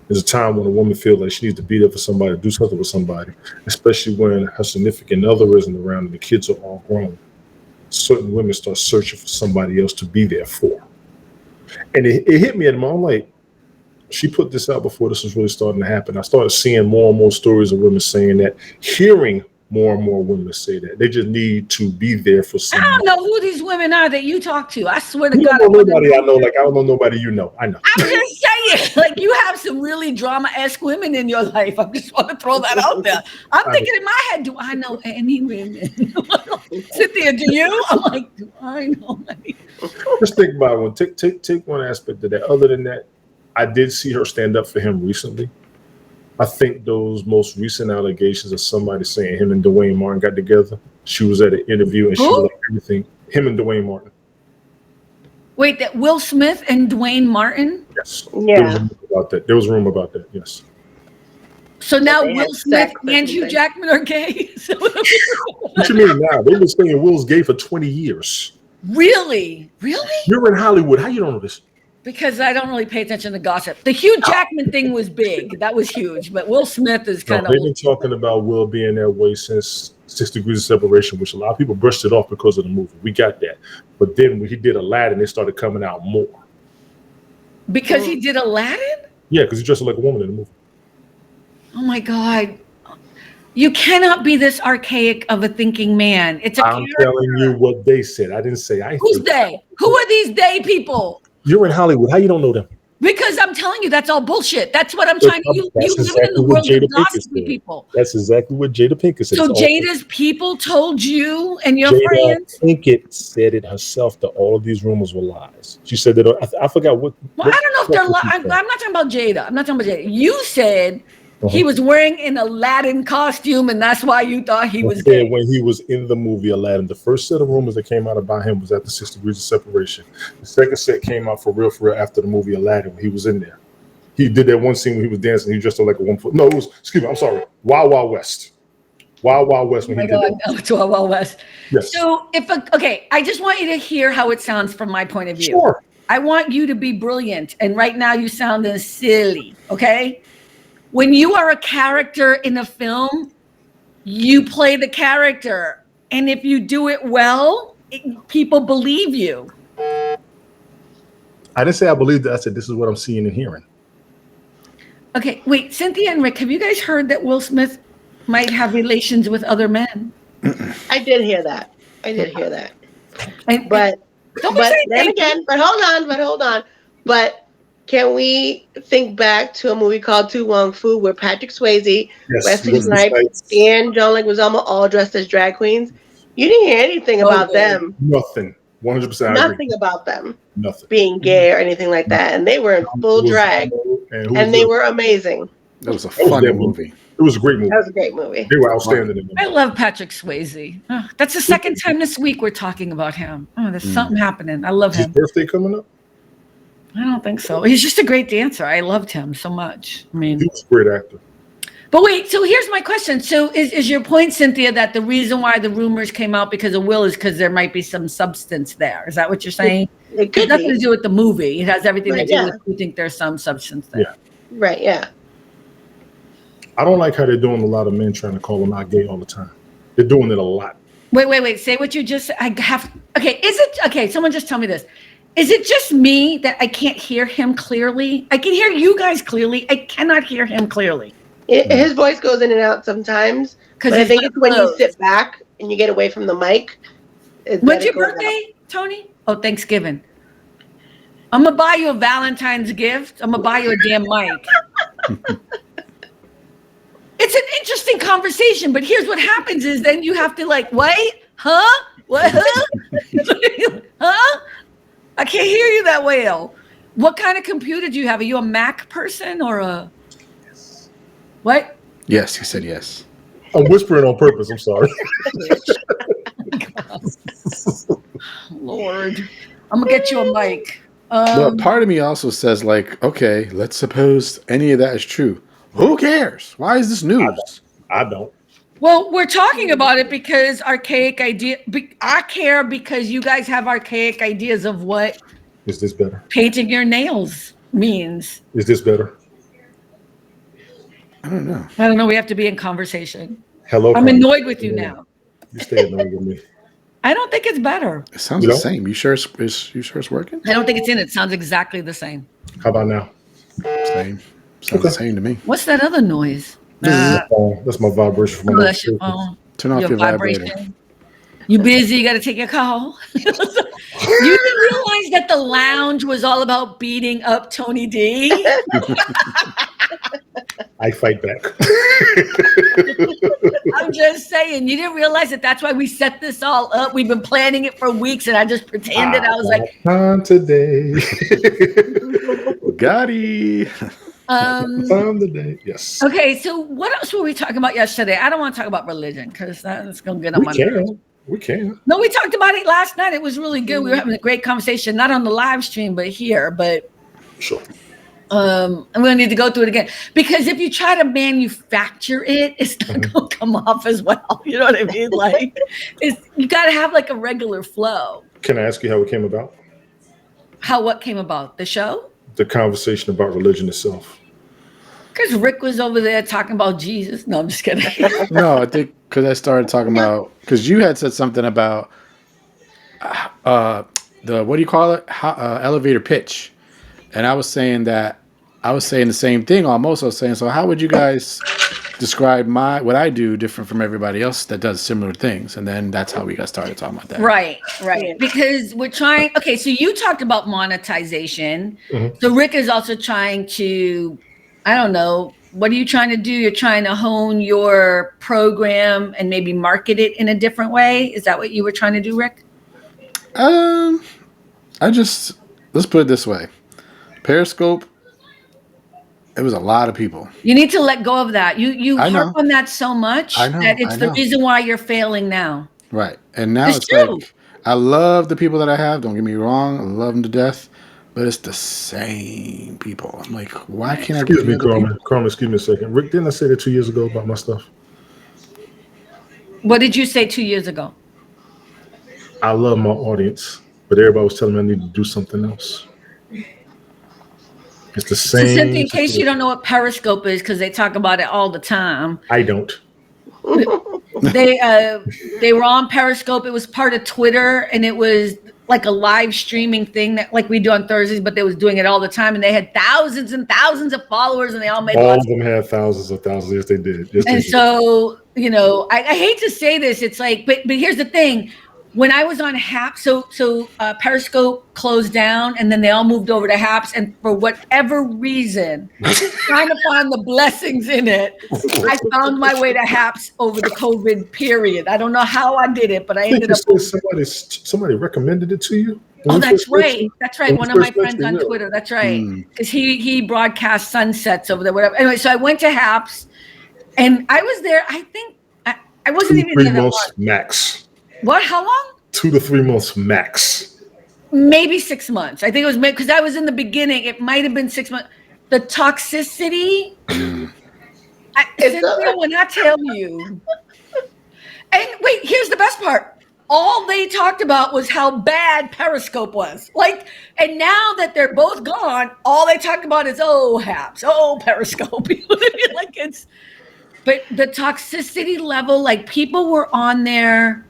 There's a time when a woman feels like she needs to be there for somebody, do something with somebody, especially when her significant other isn't around and the kids are all grown. Certain women start searching for somebody else to be there for. And it hit me at the moment, like, She put this out before this was really starting to happen. I started seeing more and more stories of women saying that, hearing more and more women say that. They just need to be there for I someone. don't know who these women are that you talk to. I swear to You God. don't know nobody I know. Like, I don't know nobody you know. I know. I'm just saying, like, you have some really drama-esque women in your life. I just want to throw that out there. I'm thinking in my head, do I know any women? Cynthia, do you? I'm like, do I know any? Just think about one. Take one aspect of that. Other than that, I did see her stand up for him recently. I think those most recent allegations of somebody saying him and Dwayne Martin got together. She was at an interview and she was like everything. Him and Dwayne Martin. Wait, that Will Smith and Dwayne Martin? Yes. Yeah. There was a rumor about that. There was a rumor about that. Yes. So now they had Will Smith sex or and Hugh something. Jackman are gay? What you mean now? They've been saying Will's gay for 20 years. Really? Really? You're in Hollywood. How you don't know this? Because I don't really pay attention to gossip. The Hugh Jackman thing was big. That was huge. But Will Smith is kind of... They've been talking about Will being that way since 6 Degrees of Separation, which a lot of people brushed it off because of the movie. We got that. But then when he did Aladdin, it started coming out more. Because he did Aladdin? Yeah, because he dressed like a woman in the movie. Oh my God. You cannot be this archaic of a thinking man. It's a I'm character. telling you what they said. I didn't say I Who's think. they? Who are these they people? You're in Hollywood. How you don't know them? Because I'm telling you, that's all bullshit. That's what I'm trying to... You live in the world of gossipy people. That's exactly what Jada Pinkett said. So Jada's people told you and your Jada friends? Pinkett said it herself that all of these rumors were lies. She said that, I forgot what. Well, I don't know if they're lies. I'm not talking about Jada. I'm not talking about Jada. You said he was wearing an Aladdin costume and that's why you thought he was gay. When he was in the movie Aladdin, the first set of rumors that came out about him was after 6 Degrees of Separation. The second set came out for real after the movie Aladdin when he was in there. He did that one scene when he was dancing. He dressed up like a 1 foot. No, it was, excuse me, I'm sorry. Wild Wild West. Wild Wild West when he did that. No, it's Wild Wild West. Yes. So okay, I just want you to hear how it sounds from my point of view. Sure. I want you to be brilliant. And right now you sound silly, okay? When you are a character in a film, you play the character. And if you do it well, people believe you. I didn't say I believed that. I said this is what I'm seeing and hearing. Okay, wait, Cynthia and Rick, have you guys heard that Will Smith might have relations with other men? I did hear that. But then again, but hold on. But can we think back to a movie called Tu Wong Fu where Patrick Swayze, Wesley Snipes, and John Leguizamo all dressed as drag queens? You didn't hear anything about them. Nothing. 100%. Nothing about them. Nothing. Being gay or anything like that. And they were in full drag. And they were amazing. That was a funny movie. It was a great movie. That was a great movie. They were outstanding in the movie. I love Patrick Swayze. Oh, that's the second time this week we're talking about him. Oh, there's something happening. I love him. His birthday coming up? I don't think so. He's just a great dancer. I loved him so much. I mean, he was a great actor. But wait, so here's my question. So is your point, Cynthia, that the reason why the rumors came out because of Will is because there might be some substance there? Is that what you're saying? It could nothing to do with the movie. It has everything to do with you think there's some substance there. Yeah. Right, yeah. I don't like how they're doing a lot of men trying to call them out gay all the time. They're doing it a lot. Wait. Say what you just okay, someone just tell me this. Is it just me that I can't hear him clearly? I can hear you guys clearly. I cannot hear him clearly. His voice goes in and out sometimes. But I think it's when you sit back and you get away from the mic. When's your birthday, Tony? Oh, Thanksgiving. I'm going to buy you a Valentine's gift. I'm going to buy you a damn mic. It's an interesting conversation, but here's what happens is then you have to wait, huh? What, huh? Huh? I can't hear you that well. What kind of computer do you have? Are you a Mac person or a... What? Yes, he said yes. I'm whispering on purpose. I'm sorry. Lord. I'm going to get you a mic. But part of me also says, okay, let's suppose any of that is true. Who cares? Why is this news? I don't. Well, we're talking about it because archaic idea. I care because you guys have archaic ideas of what is this better? Painting your nails means. Is this better? I don't know. I don't know. We have to be in conversation. Hello. I'm annoyed with you now. You stay annoyed with me. I don't think it's better. It sounds the same. You sure it's working? I don't think it's in it. It sounds exactly the same. How about now? Same. Sounds the same to me. What's that other noise? That's my vibration from my That's your phone. Turn off your vibrator. You busy? You got to take your call. You didn't realize that the lounge was all about beating up Tony D. I fight back. I'm just saying, you didn't realize that that's why we set this all up. We've been planning it for weeks, and I just pretended I was like, time today. Gotti. Time today. Yes. Okay, so what else were we talking about yesterday? I don't want to talk about religion because that's going to get on my nerves. We can. No, we talked about it last night. It was really good. We were having a great conversation, not on the live stream, but here. But sure. I'm going to need to go through it again because if you try to manufacture it, it's not going to come off as well. You know what I mean? Like, you got to have like a regular flow. Can I ask you how it came about? What came about? The show? The conversation about religion itself. Because Rick was over there talking about Jesus. No, I'm just kidding. No, I think because I started talking about, because you had said something about the, what do you call it? Elevator pitch. And I was saying the same thing almost. I was saying, so how would you guys describe what I do different from everybody else that does similar things? And then that's how we got started talking about that. Right. Because we're trying, okay, so you talked about monetization. Mm-hmm. So Rick is also trying to, I don't know, what are you trying to do? You're trying to hone your program and maybe market it in a different way. Is that what you were trying to do, Rick? Let's put it this way. Periscope, it was a lot of people. You need to let go of that. You harp on that so much that it's the reason why you're failing now. Right. And now it's like, I love the people that I have. Don't get me wrong. I love them to death. But it's the same people. I'm like, why can't I get Excuse me, Carmen, excuse me a second. Rick, didn't I say that 2 years ago about my stuff? What did you say 2 years ago? I love my audience, but everybody was telling me I need to do something else. It's the same. So Cynthia, in case you don't know what Periscope is, because they talk about it all the time. I don't. They were on Periscope. It was part of Twitter, and it was like a live streaming thing that like we do on Thursdays, but they was doing it all the time, and they had thousands and thousands of followers, and they all made all of them had thousands of thousands. Yes, they did. Yes, and so you know, I hate to say this, it's like, but here's the thing. When I was on HAPS, so Periscope closed down, and then they all moved over to HAPS, and for whatever reason, trying to find the blessings in it, I found my way to HAPS over the COVID period. I don't know how I did it, but I ended up. Somebody recommended it to you? Oh, that's right. That's right. One of my friends on Twitter. That's right. Because he broadcasts sunsets over there, whatever. Anyway, so I went to HAPS, and I was there. I think I wasn't even 3 months max. What? How long? 2 to 3 months max. Maybe 6 months. I think it was because I was in the beginning. It might have been 6 months. The toxicity. Cynthia, when I tell you. And wait, here's the best part. All they talked about was how bad Periscope was. Like, and now that they're both gone, all they talk about is HAPS, Periscope. You know what I mean? Like but the toxicity level, like people were on there.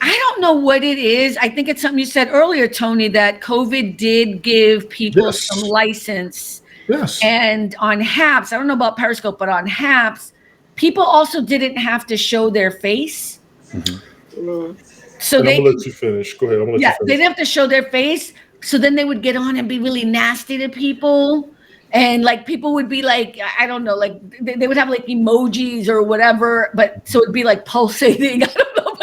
I don't know what it is. I think it's something you said earlier, Tony, that COVID did give people some license. Yes. And on HAPS, I don't know about Periscope, but on HAPS, people also didn't have to show their face. Mm-hmm. So I'm gonna let you finish. Go ahead. I'm gonna let you finish. They didn't have to show their face. So then they would get on and be really nasty to people. And like people would be like, I don't know, like they would have like emojis or whatever, but so it'd be like pulsating. I don't know,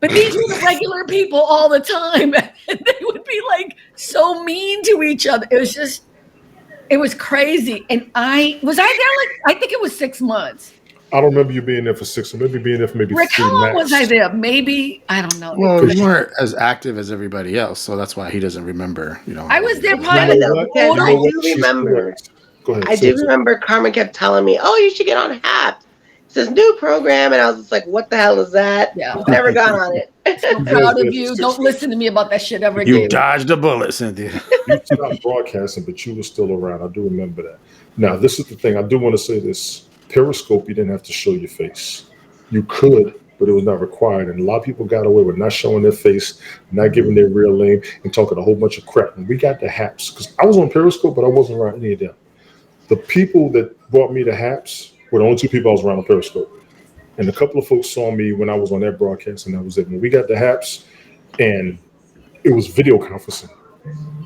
but these were the regular people all the time. And they would be like so mean to each other. It was crazy. And I there like, I think it was 6 months. I don't remember you being there for 6 months, maybe being there for maybe Rick, 3 months. How long was I there? Maybe, I don't know. Well, you weren't as active as everybody else, so that's why he doesn't remember, you know. I was there probably. I do remember. Go ahead, I do remember Carmen kept telling me, you should get on HAPS. It's this new program, and I was just like, what the hell is that? Yeah. Never got on it. I'm proud of you. Don't listen to me about that shit ever again. You dodged a bullet, Cynthia. You stopped broadcasting, but you were still around. I do remember that. Now, this is the thing. I do want to say this. Periscope, you didn't have to show your face. You could but it was not required. And a lot of people got away with not showing their face, not giving their real name, and talking a whole bunch of crap. And we got the haps, because I was on Periscope, but I wasn't around any of them. The people that brought me the haps were the only two people I was around on Periscope. And a couple of folks saw me when I was on that broadcast, and that was it. When we got the haps, and it was video conferencing.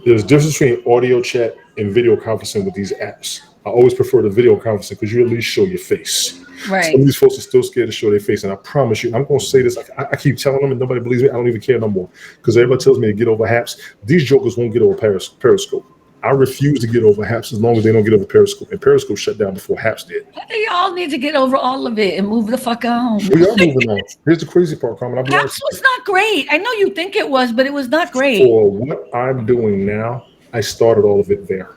There's a difference between audio chat and video conferencing with these apps. I always prefer the video conferencing because you at least show your face. Right. Some of these folks are still scared to show their face, and I promise you, I'm going to say this. I keep telling them, and nobody believes me. I don't even care no more because everybody tells me to get over haps. These jokers won't get over Periscope. I refuse to get over haps as long as they don't get over Periscope. And Periscope shut down before haps did. They all need to get over all of it and move the fuck on. We are moving on. Here's the crazy part, Carmen. Haps was not great. I know you think it was, but it was not great. For what I'm doing now, I started all of it there.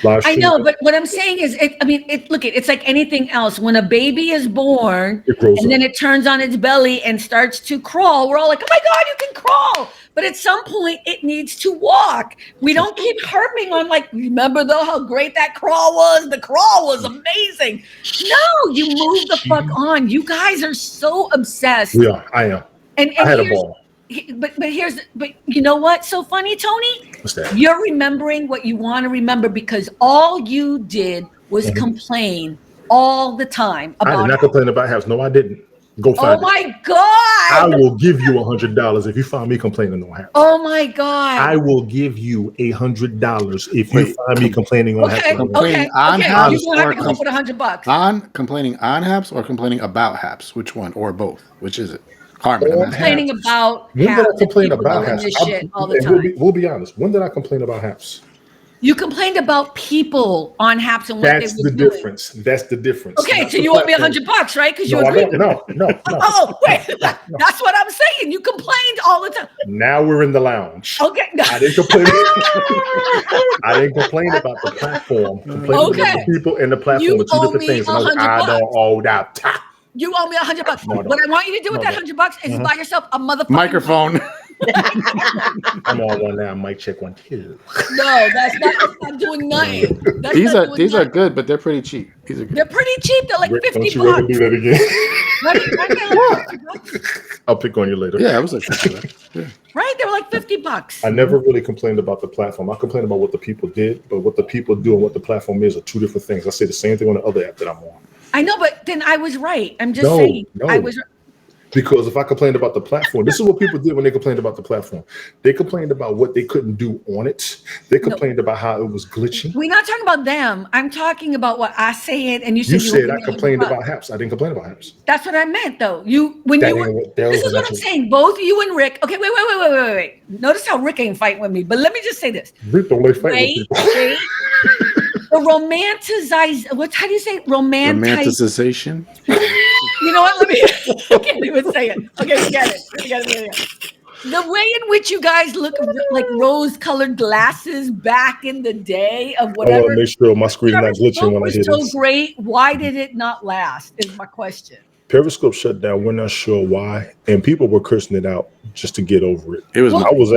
I know, but what I'm saying is, it's like anything else. When a baby is born and then it turns on its belly and starts to crawl, we're all like, oh my God, you can crawl. But at some point, it needs to walk. We don't keep harping on like, remember though how great that crawl was? The crawl was amazing. No, you move the fuck on. You guys are so obsessed. We are. I am. And I had a ball. But you know what's so funny, Tony? What's that? You're remembering what you want to remember because all you did was complain all the time about. I did not complain about haps. No, I didn't. Go find it. Oh my God! I will give you $100 if you find me complaining on haps. Oh my God! I will give you $100 if you find me complaining on haps. Complaining on haps, you're gonna have to come up with $100. On complaining on haps or complaining about haps? Which one or both? Which is it? Carmen, complaining about when did I complain people about doing haps? this shit all the time. We'll be honest. When did I complain about haps? You complained about people on haps and what That's they were the doing. difference. That's the difference. Okay, Not so the you owe me platform. $100, right? Because you No, agreed. No. Oh, wait. That's what I'm saying. You complained all the time. Now we're in the lounge. Okay. I didn't complain. I didn't complain about the platform. Complaining about the people and the platform are two different things. And I don't owe that. You owe me $100. No, what I want you to do with that $100 is buy yourself a motherfucking microphone. I'm on one now. Mic check 1 2. No, that's not doing nothing. These are good, but they're pretty cheap. These are good. They're pretty cheap. They're like Rick, $50. don't you ever do that again. I'll pick on you later. Yeah, I was like, yeah. Right? They were like $50. I never really complained about the platform. I complained about what the people did, but what the people do and what the platform is are two different things. I say the same thing on the other app that I'm on. I know, but then I was right. I'm just saying. I was right. Because if I complained about the platform, this is what people did when they complained about the platform. They complained about what they couldn't do on it. They complained about how it was glitchy. We're not talking about them. I'm talking about what I said, and you said I complained about haps. I didn't complain about haps. That's what I meant, though. This is what I'm saying. Both you and Rick. Okay, wait. Notice how Rick ain't fighting with me, but let me just say this. Rick don't like fighting with people. Wait. The how do you say romanticization? You know what? I can't even say it. Okay, forget it. The way in which you guys look like rose-colored glasses back in the day of whatever. I want to make sure my screen is not glitching when I hit it. So great. Why did it not last? Is my question. Periscope shut down. We're not sure why, and people were cursing it out just to get over it. I was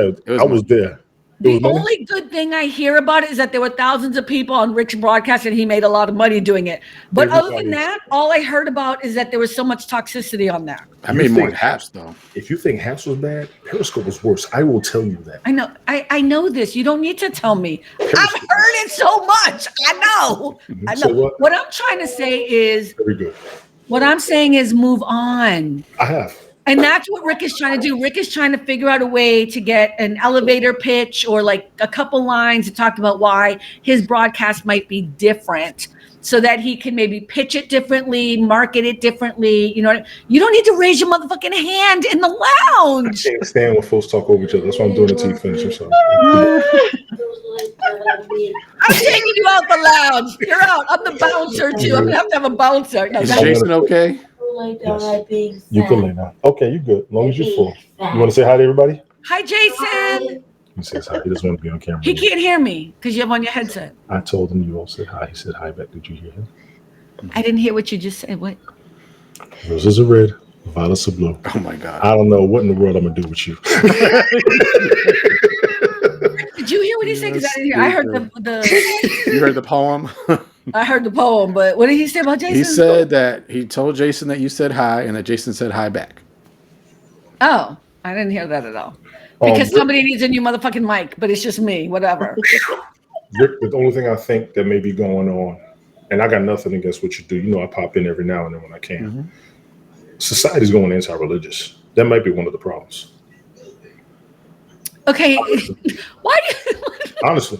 there. The only good thing I hear about it is that there were thousands of people on Rick's broadcast and he made a lot of money doing it. But other than that, all I heard about is that there was so much toxicity on there. I made more than haps, though. If you think haps was bad, Periscope was worse. I will tell you that. I know. I know this. You don't need to tell me. I've heard it so much. I know. I know. So what I'm trying to say is very good. What I'm saying is move on. I have. And that's what Rick is trying to do. Rick is trying to figure out a way to get an elevator pitch or like a couple lines to talk about why his broadcast might be different so that he can maybe pitch it differently, market it differently. You know, you don't need to raise your motherfucking hand in the lounge. I can't stand when folks talk over each other. That's why I'm doing it till you finish. I'm sorry. I'm taking you out the lounge. You're out. I'm the bouncer too. I'm gonna have a bouncer. No, is Jason okay? Yes. You can lay down. Okay, you good. As long as you're full. You want to say hi to everybody? Hi, Jason. He says hi. He doesn't want to be on camera. He can't hear me because you have on your headset. I told him you all said hi. He said hi back. Did you hear him? I didn't hear what you just said. What? Roses are red, violets are blue. Oh my God. I don't know what in the world I'm gonna do with you. Did you hear what he said? Because I didn't hear. I heard the. You heard the poem. I heard the poem, but what did he say about Jason? He said that he told Jason that you said hi and that Jason said hi back. Oh, I didn't hear that at all. Because somebody needs a new motherfucking mic, but it's just me, whatever. Rick, the only thing I think that may be going on, and I got nothing against what you do. You know, I pop in every now and then when I can. Mm-hmm. Society's going anti-religious. That might be one of the problems. Okay, why? Honestly,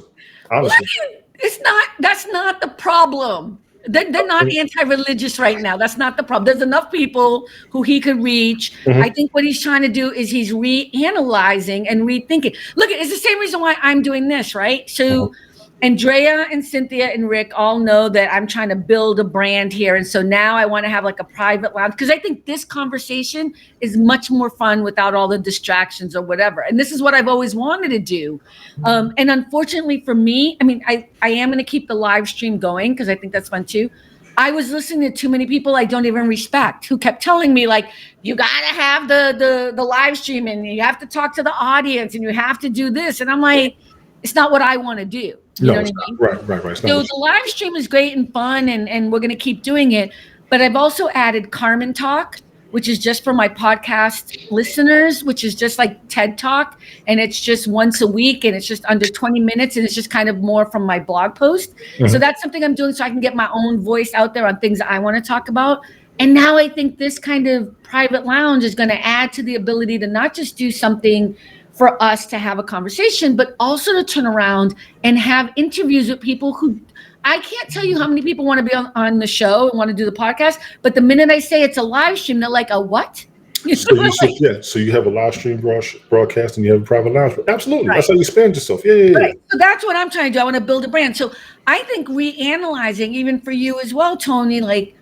that's not the problem. They're not anti-religious right now. That's not the problem. There's enough people who he could reach. Mm-hmm. I think what he's trying to do is he's reanalyzing and rethinking. Look, it's the same reason why I'm doing this, right? So Andrea and Cynthia and Rick all know that I'm trying to build a brand here. And so now I want to have like a private lounge because I think this conversation is much more fun without all the distractions or whatever. And this is what I've always wanted to do. And unfortunately for me, I mean, I am going to keep the live stream going because I think that's fun too. I was listening to too many people I don't even respect who kept telling me like, you got to have the live stream and you have to talk to the audience and you have to do this. And I'm like, it's not what I want to do. You know what I mean? Right. So the live stream is great and fun, and we're going to keep doing it. But I've also added Carmen Talk, which is just for my podcast listeners, which is just like TED Talk. And it's just once a week, and it's just under 20 minutes. And it's just kind of more from my blog post. Mm-hmm. So that's something I'm doing so I can get my own voice out there on things that I want to talk about. And now I think this kind of private lounge is going to add to the ability to not just do something for us to have a conversation, but also to turn around and have interviews with people who I can't tell you how many people want to be on the show and want to do the podcast. But the minute I say it's a live stream, they're like, a what? So you have a live stream broadcast and you have a private lounge. Absolutely. Right. That's how you expand yourself. Yeah. Right. So that's what I'm trying to do. I want to build a brand. So I think reanalyzing, even for you as well, Tony, like,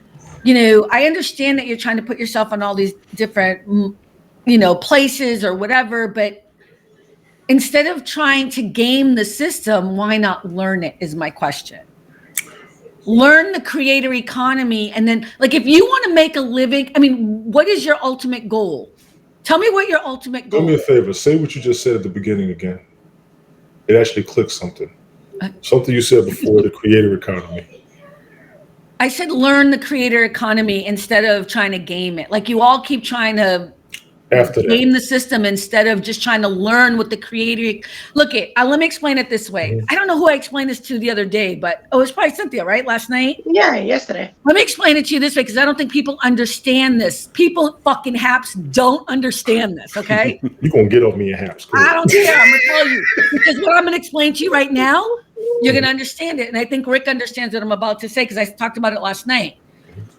you know, I understand that you're trying to put yourself on all these different, you know, places or whatever, but instead of trying to game the system, why not learn it is my question. Learn the creator economy. And then, like, if you want to make a living, I mean, what is your ultimate goal? Tell me what your ultimate goal is. Do me a favor. Say what you just said at the beginning again. It actually clicked something. Something you said before, the creator economy. I said learn the creator economy instead of trying to game it. Like, you all keep trying to game the system instead of just trying to learn what the creator. Look, let me explain it this way. Mm-hmm. I don't know who I explained this to the other day, but it was probably Cynthia, right? Last night? Yeah, yesterday. Let me explain it to you this way because I don't think people understand this. People fucking haps don't understand this, okay? You're going to get off me in haps. I don't care. I'm going to tell you. Because what I'm going to explain to you right now, you're going to understand it. And I think Rick understands what I'm about to say because I talked about it last night.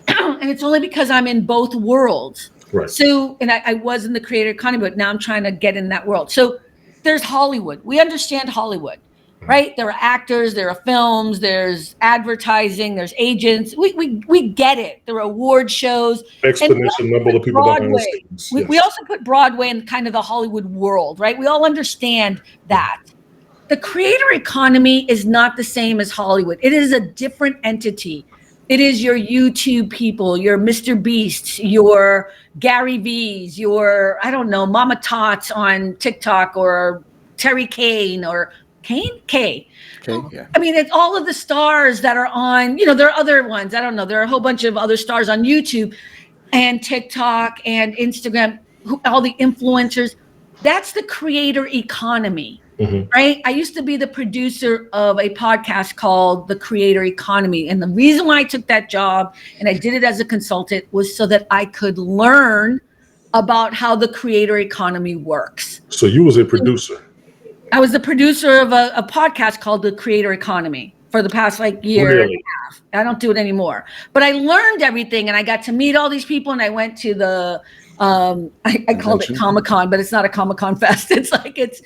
And it's only because I'm in both worlds. Right. So, and I was in the creator economy, but now I'm trying to get in that world. So there's Hollywood. We understand Hollywood, right? There are actors, there are films, there's advertising, there's agents. We get it. There are award shows. Exponential number of people behind the scenes. Yes. We also put Broadway in kind of the Hollywood world, right? We all understand that. The creator economy is not the same as Hollywood. It is a different entity. It is your YouTube people, your Mr. Beasts, your Gary V's, your, I don't know, Mama Tots on TikTok or Terry Kane or Kane? K. Yeah. I mean, it's all of the stars that are on, you know, there are other ones. I don't know. There are a whole bunch of other stars on YouTube and TikTok and Instagram, all the influencers. That's the creator economy. Mm-hmm. Right? I used to be the producer of a podcast called The Creator Economy. And the reason why I took that job and I did it as a consultant was so that I could learn about how the creator economy works. So you was a producer? I was the producer of a podcast called The Creator Economy for the past year and a half. I don't do it anymore. But I learned everything and I got to meet all these people and I went to the I called it Comic-Con, but it's not a Comic-Con fest. It's like it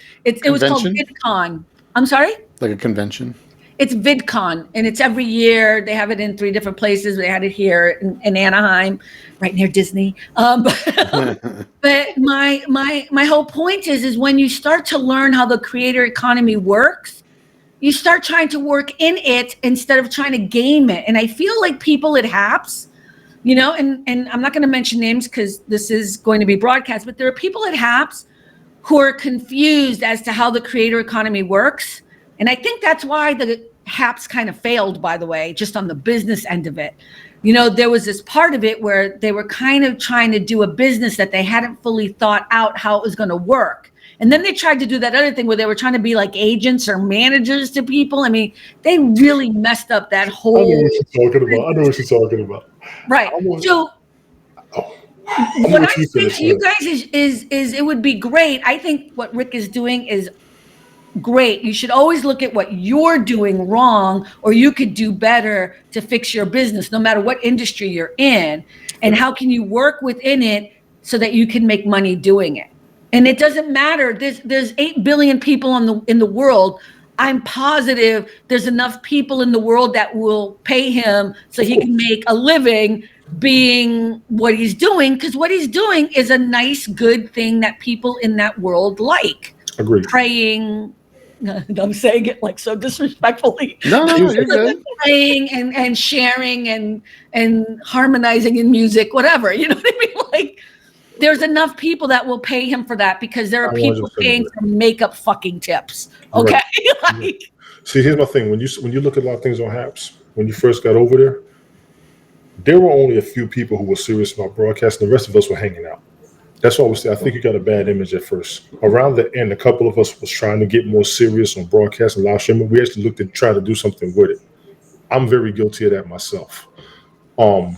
was called VidCon. I'm sorry? Like a convention? It's VidCon, and it's every year. They have it in 3 different places. They had it here in Anaheim, right near Disney. But my whole point is when you start to learn how the creator economy works, you start trying to work in it instead of trying to game it. And I feel like people at HAPS, you know, and I'm not going to mention names because this is going to be broadcast, but there are people at HAPS who are confused as to how the creator economy works. And I think that's why Haps kind of failed, by the way, just on the business end of it. You know, there was this part of it where they were kind of trying to do a business that they hadn't fully thought out how it was going to work. And then they tried to do that other thing where they were trying to be like agents or managers to people. I mean, they really messed up that whole. I know what she's talking about. Right. So what I'm saying to you guys is it would be great. I think what Rick is doing is great. You should always look at what you're doing wrong or you could do better to fix your business, no matter what industry you're in. And how can you work within it so that you can make money doing it? And it doesn't matter. There's 8 billion people in the world. I'm positive there's enough people in the world that will pay him so he can make a living being what he's doing, because what he's doing is a nice, good thing that people in that world like. Agreed. Praying. I'm saying it like so disrespectfully. No, you're good. Praying and sharing and harmonizing in music, whatever. You know what I mean? Like, there's enough people that will pay him for that because there are people paying for makeup fucking tips. Okay. Right. Like, see, here's my thing. When you look at a lot of things on Haps, when you first got over there were only a few people who were serious about broadcasting. The rest of us were hanging out. That's why I think you got a bad image at first. Around the end, a couple of us was trying to get more serious on broadcast and live streaming. We actually looked at try to do something with it. I'm very guilty of that myself. When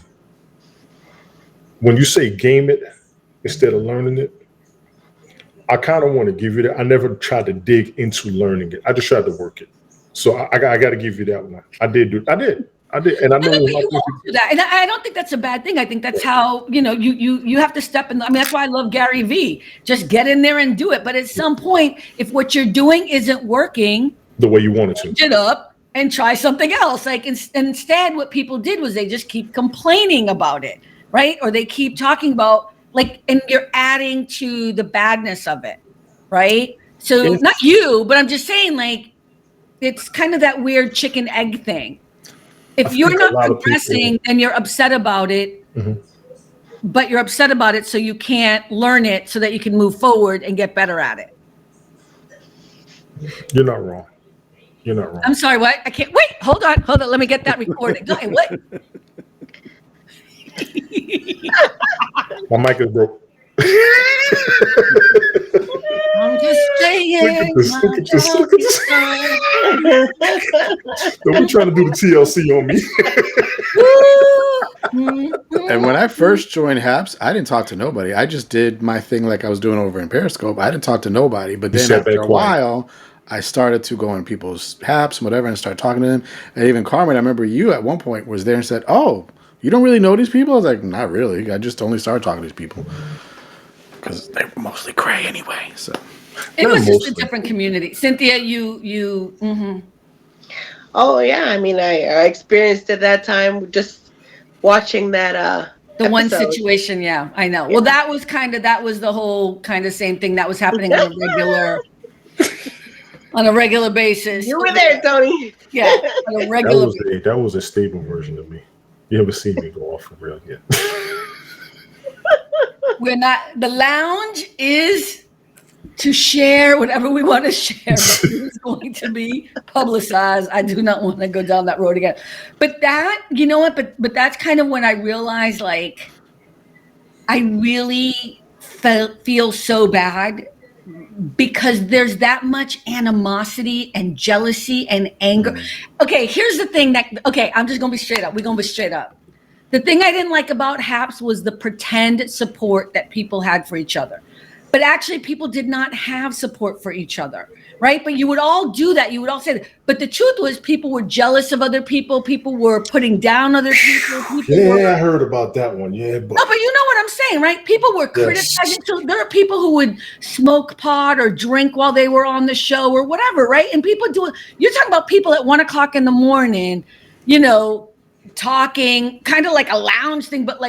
you say game it instead of learning it, I kind of want to give you that. I never tried to dig into learning it. I just tried to work it. So I got to give you that one. I did, and I know you won't do that. And I don't think that's a bad thing. I think that's how, you have to step in. I mean, that's why I love Gary Vee. Just get in there and do it. But at some point, if what you're doing isn't working the way you want it to, get up and try something else. Like instead, what people did was they just keep complaining about it, right? Or they keep talking about and you're adding to the badness of it, right? So not you, but I'm just saying, it's kind of that weird chicken egg thing. If you're not progressing, then you're upset about it, but you're upset about it so you can't learn it so that you can move forward and get better at it. You're not wrong. I'm sorry, what? I can't wait. Hold on. Let me get that recorded. Go ahead. What? My mic is broke. I'm just saying. Look at this. Don't be trying to do the TLC on me. And when I first joined Haps, I didn't talk to nobody. I just did my thing like I was doing over in Periscope. I didn't talk to nobody. But then after a while, I started to go in people's Haps and whatever and start talking to them. And even Carmen, I remember you at one point was there and said, "Oh, you don't really know these people?" I was like, "Not really. I just only started talking to these people." Because they were mostly cray anyway. So it was just a different community. Cynthia, you. Mm-hmm. Oh yeah, I mean, I experienced it that time just watching that. The episode. one situation, yeah, I know. Yeah. Well, that was the whole kind of same thing that was happening on a regular basis. You were there, Tony. Yeah, on a regular. That was a stable version of me. You haven't seen me go off for real yet. We're not. The lounge is to share whatever we want to share. But it's going to be publicized. I do not want to go down that road again. But that, you know what? But that's kind of when I realized, I really feel so bad because there's that much animosity and jealousy and anger. Okay, here's the thing I'm just going to be straight up. We're going to be straight up. The thing I didn't like about Haps was the pretend support that people had for each other. But actually, people did not have support for each other, right? But you would all do that. You would all say that. But the truth was people were jealous of other people. People were putting down other people. I heard about that one. Yeah. No, but you know what I'm saying, right? People were criticizing. So there are people who would smoke pot or drink while they were on the show or whatever, right? And people you're talking about people at 1:00 in the morning, talking kind of like a lounge thing, but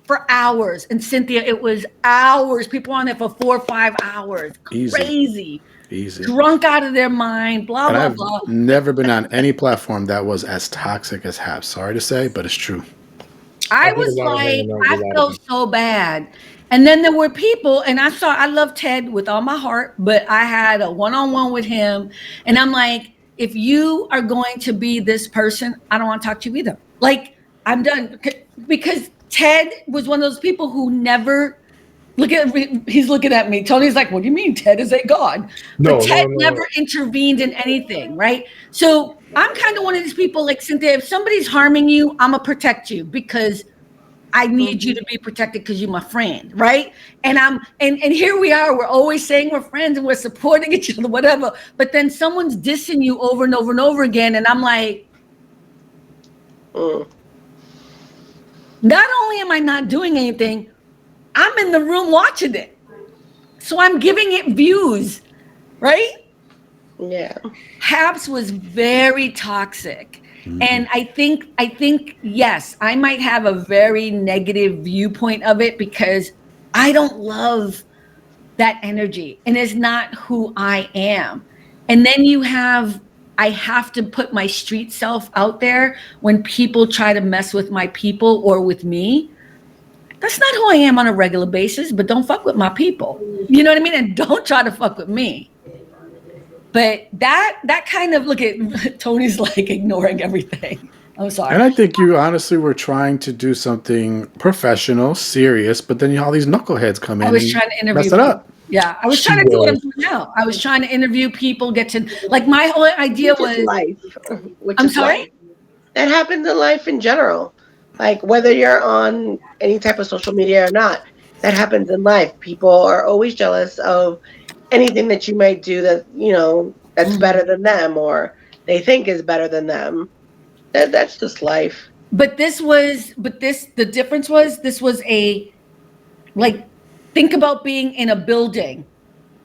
for hours. And Cynthia, it was hours. People on there for 4 or 5 hours. Crazy. Easy. Drunk out of their mind, blah, blah, blah. I've never been on any platform that was as toxic as Haps. Sorry to say, but it's true. I felt so bad. And then there were people, and I love Ted with all my heart, but I had a one-on-one with him. And I'm like, if you are going to be this person, I don't want to talk to you either. Like, I'm done. Because Ted was one of those people who never he's looking at me. Tony's like, what do you mean? Ted is a god. But Ted never intervened in anything, right? So I'm kind of one of these people like, Cynthia, if somebody's harming you, I'm going to protect you because I need you to be protected because you're my friend, right? And here we are. We're always saying we're friends and we're supporting each other, whatever. But then someone's dissing you over and over and over again. And I'm like, not only am I not doing anything, I'm in the room watching it. So I'm giving it views, right? Yeah. Habs was very toxic. And I think, yes, I might have a very negative viewpoint of it because I don't love that energy and it's not who I am. And then I have to put my street self out there when people try to mess with my people or with me. That's not who I am on a regular basis, but don't fuck with my people. You know what I mean? And don't try to fuck with me. But that kind of, look at Tony's like ignoring everything. I'm sorry. And I think you honestly were trying to do something professional, serious, but then all these knuckleheads come in. I was trying to interview. Mess it up. Yeah, I was trying to do what I'm doing now. I was trying to interview people, get to like my whole idea was life. I'm sorry. Life. That happens in life in general. Like whether you're on any type of social media or not, that happens in life. People are always jealous of anything that you might do that, you know, that's better than them or they think is better than them. That's just life. The difference was this was think about being in a building,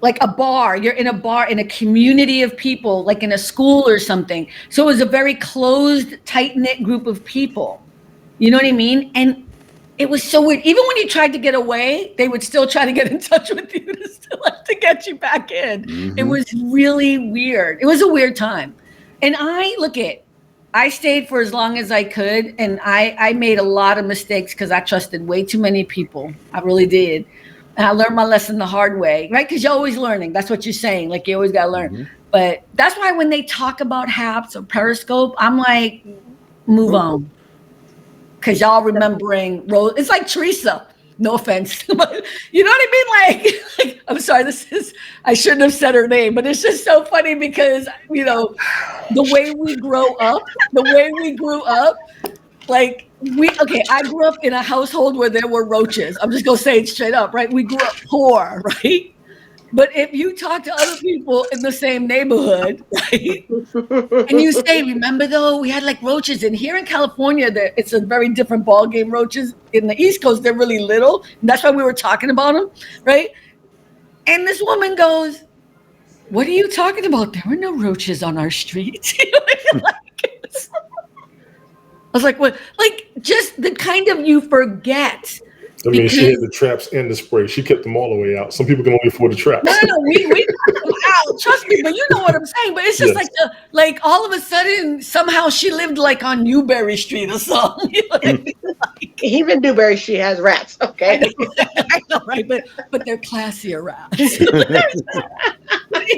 like a bar. You're in a bar in a community of people, like in a school or something. So it was a very closed, tight-knit group of people. You know what I mean? And it was so weird. Even when you tried to get away, they would still try to get in touch with you to get you back in. Mm-hmm. It was really weird. It was a weird time. And I stayed for as long as I could. And I made a lot of mistakes because I trusted way too many people. I really did. And I learned my lesson the hard way, right? Because you're always learning. That's what you're saying. Like, you always got to learn. Mm-hmm. But that's why when they talk about Haps or Periscope, I'm like, move on. Because y'all remembering Rose. It's like Teresa. No offense. But you know what I mean? Like, I'm sorry, I shouldn't have said her name, but it's just so funny because, you know, the way we grew up, like, I grew up in a household where there were roaches. I'm just going to say it straight up, right? We grew up poor, right? But if you talk to other people in the same neighborhood, right, and you say, remember though, we had like roaches, and here in California, it's a very different ball game. Roaches in the East Coast, they're really little, and that's why we were talking about them, right? And this woman goes, "What are you talking about? There were no roaches on our street." I was like, "What?" Like, just the kind of you forget. I mean, she had the traps and the spray. She kept them all the way out. Some people can only afford the traps. No, we got them out. Trust me, but you know what I'm saying. But it's just like all of a sudden, somehow she lived like on Newberry Street or something. Even Newberry Street has rats. Okay, I know, right? But they're classier rats.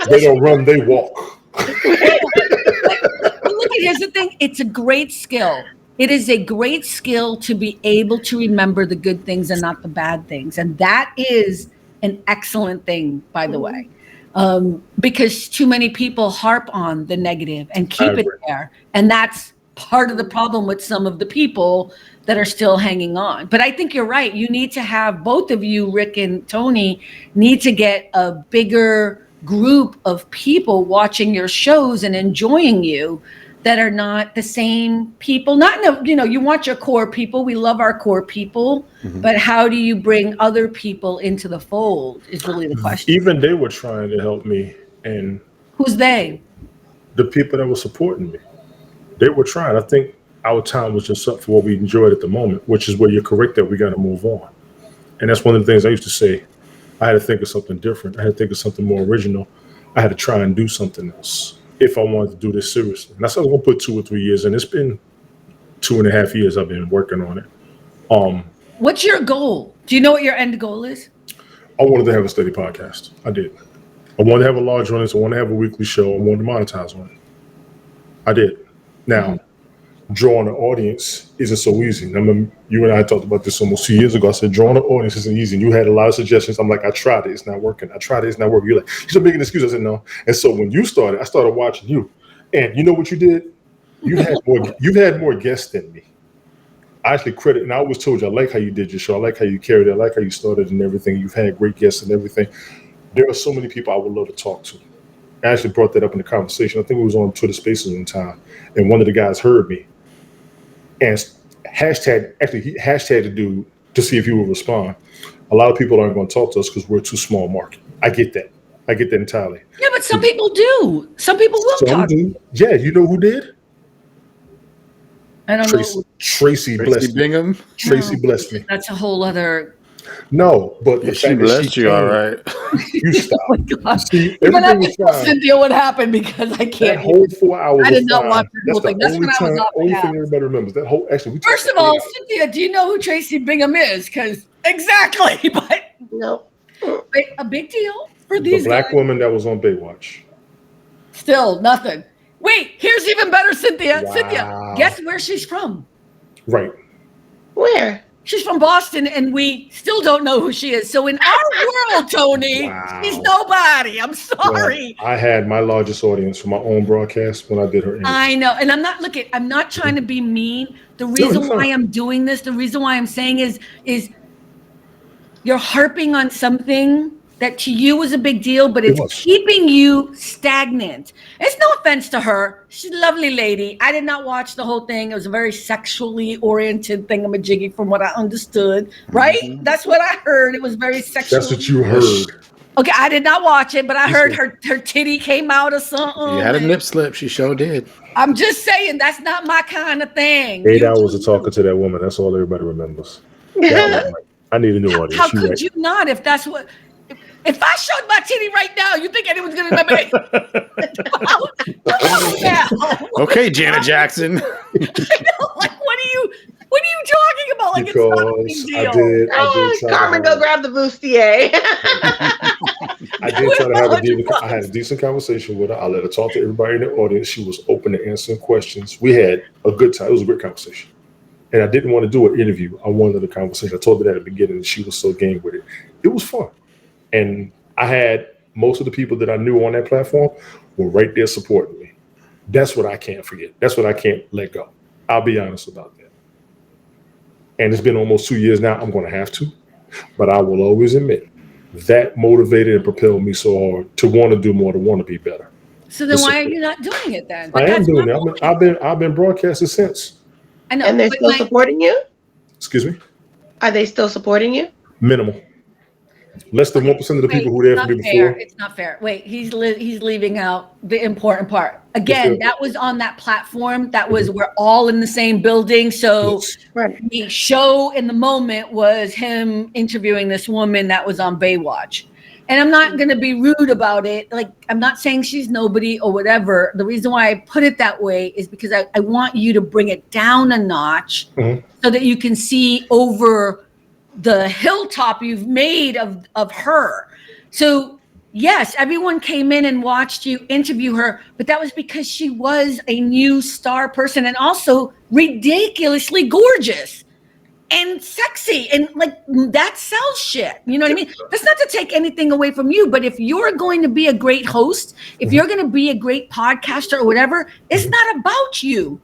They don't run; they walk. But look, here's the thing. It's a great skill. It is a great skill to be able to remember the good things and not the bad things. And that is an excellent thing, by the way, because too many people harp on the negative and keep it there. And that's part of the problem with some of the people that are still hanging on. But I think you're right. You need to have, both of you, Rick and Tony, need to get a bigger group of people watching your shows and enjoying you that are not the same people. You want your core people. We love our core people, but how do you bring other people into the fold is really the question. Even they were trying to help me. And who's they? The people that were supporting me. They were trying. I think our time was just up for what we enjoyed at the moment, which is where you're correct that we got to move on. And that's one of the things I used to say. I had to think of something different. I had to think of something more original. I had to try and do something else if I wanted to do this seriously. And that's how I was going to put 2 or 3 years in. It's been 2.5 years I've been working on it. What's your goal? Do you know what your end goal is? I wanted to have a steady podcast. I did. I wanted to have a large audience. I wanted to have a weekly show. I wanted to monetize on it. I did. Now, drawing an audience isn't so easy. I remember you and I talked about this almost 2 years ago. I said, drawing an audience isn't easy. And you had a lot of suggestions. I'm like, I tried it. It's not working. I tried it. It's not working. You're like, you're so big an excuse. I said, no. And so when you started, I started watching you. And you know what you did? You've had more guests than me. I actually credit, and I always told you, I like how you did your show. I like how you carried it. I like how you started and everything. You've had great guests and everything. There are so many people I would love to talk to. I actually brought that up in the conversation. I think it was on Twitter Spaces one time. And one of the guys heard me. And he hashtagged the dude to see if he would respond. A lot of people aren't going to talk to us because we're too small market. I get that. I get that entirely. Yeah, but some people do. Some people will talk. Do. Yeah, you know who did? I don't know. Tracy blessed Bingham. Me. Tracy blessed me. That's a whole other. No, but the She fact blessed that you, all right. You stop. Oh my God. See, You're gonna have everything to was tell fine. Cynthia what happened because I can't. That whole 4 hours. I did not fine. watch the whole thing. That's only when I was time, off the only house. thing everybody remembers. That whole actually. First of all, Cynthia, do you know who Tracy Bingham is? Because exactly, but No. a big deal for these the black guys. woman that was on Baywatch. Still nothing. Wait, here's even better, Cynthia. Wow. Cynthia, guess where she's from? Right. Where? She's from Boston, and we still don't know who she is. So in our world, Tony, Wow. she's nobody. I'm sorry. Well, I had my largest audience for my own broadcast when I did her interview. I know, and I'm not trying to be mean. The reason why I'm doing this, the reason why I'm saying is you're harping on something that to you was a big deal, but it's keeping you stagnant. It's no offense to her. She's a lovely lady. I did not watch the whole thing. It was a very sexually oriented thingamajiggy from what I understood, right? Mm-hmm. That's what I heard. It was very sexual. That's what you heard. Okay, I did not watch it, but I heard her titty came out or something. You had a nip slip. She sure did. I'm just saying that's not my kind of thing. 8 hours of talking to that woman. That's all everybody remembers. I need a new audience. How could you not if that's what... If I showed my titty right now, you think anyone's going to remember me? Okay, Janet Jackson. Like, what are you talking about? Like, because it's not a big deal. I did Carmen, go grab the bustier. I did try to have I had a decent conversation with her. I let her talk to everybody in the audience. She was open to answering questions. We had a good time. It was a great conversation. And I didn't want to do an interview. I wanted a conversation. I told her that at the beginning, and she was so game with it. It was fun. And I had most of the people that I knew on that platform were right there supporting me. That's what I can't forget. That's what I can't let go. I'll be honest about that. And it's been almost 2 years now. I'm going to have to. But I will always admit that motivated and propelled me so hard to want to do more, to want to be better. So then why are you not doing it then? I am doing it. I've been broadcasting since. I know. And they're still supporting you? Excuse me? Are they still supporting you? Minimal. Less than 1% of the people who were there for me before. It's not fair. Wait, he's leaving out the important part. Again, that was on that platform. That was we're all in the same building. So the show in the moment was him interviewing this woman that was on Baywatch. And I'm not going to be rude about it. Like, I'm not saying she's nobody or whatever. The reason why I put it that way is because I want you to bring it down a notch so that you can see over the hilltop you've made of her. So yes, everyone came in and watched you interview her, but that was because she was a new star person and also ridiculously gorgeous and sexy and like that sells shit. You know what I mean? That's not to take anything away from you, but if you're going to be a great host, if you're going to be a great podcaster or whatever, it's not about you.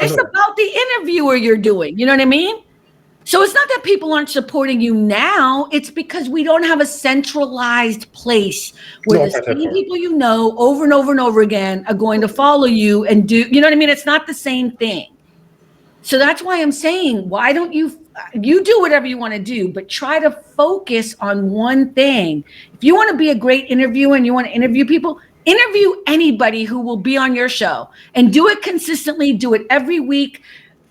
It's about the interviewer you're doing. You know what I mean? So it's not that people aren't supporting you now. It's because we don't have a centralized place where the same people you know over and over and over again are going to follow you and do, you know what I mean? It's not the same thing. So that's why I'm saying, why don't you do whatever you want to do, but try to focus on one thing. If you want to be a great interviewer and you want to interview people, interview anybody who will be on your show and do it consistently, do it every week.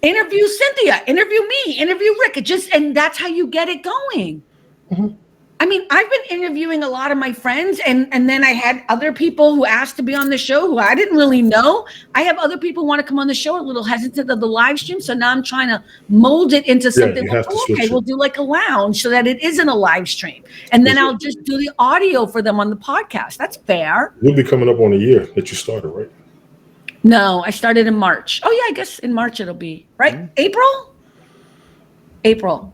Interview Cynthia, interview me, interview Rick. And that's how you get it going. Mm-hmm. I mean, I've been interviewing a lot of my friends and then I had other people who asked to be on the show who I didn't really know. I have other people who want to come on the show, a little hesitant of the live stream. So now I'm trying to mold it into something like, we'll do like a lounge so that it isn't a live stream. And then I'll just do the audio for them on the podcast. That's fair. You'll be coming up on a year that you started, right? No, I started in March. Oh yeah, I guess in March it'll be right. Mm-hmm. April.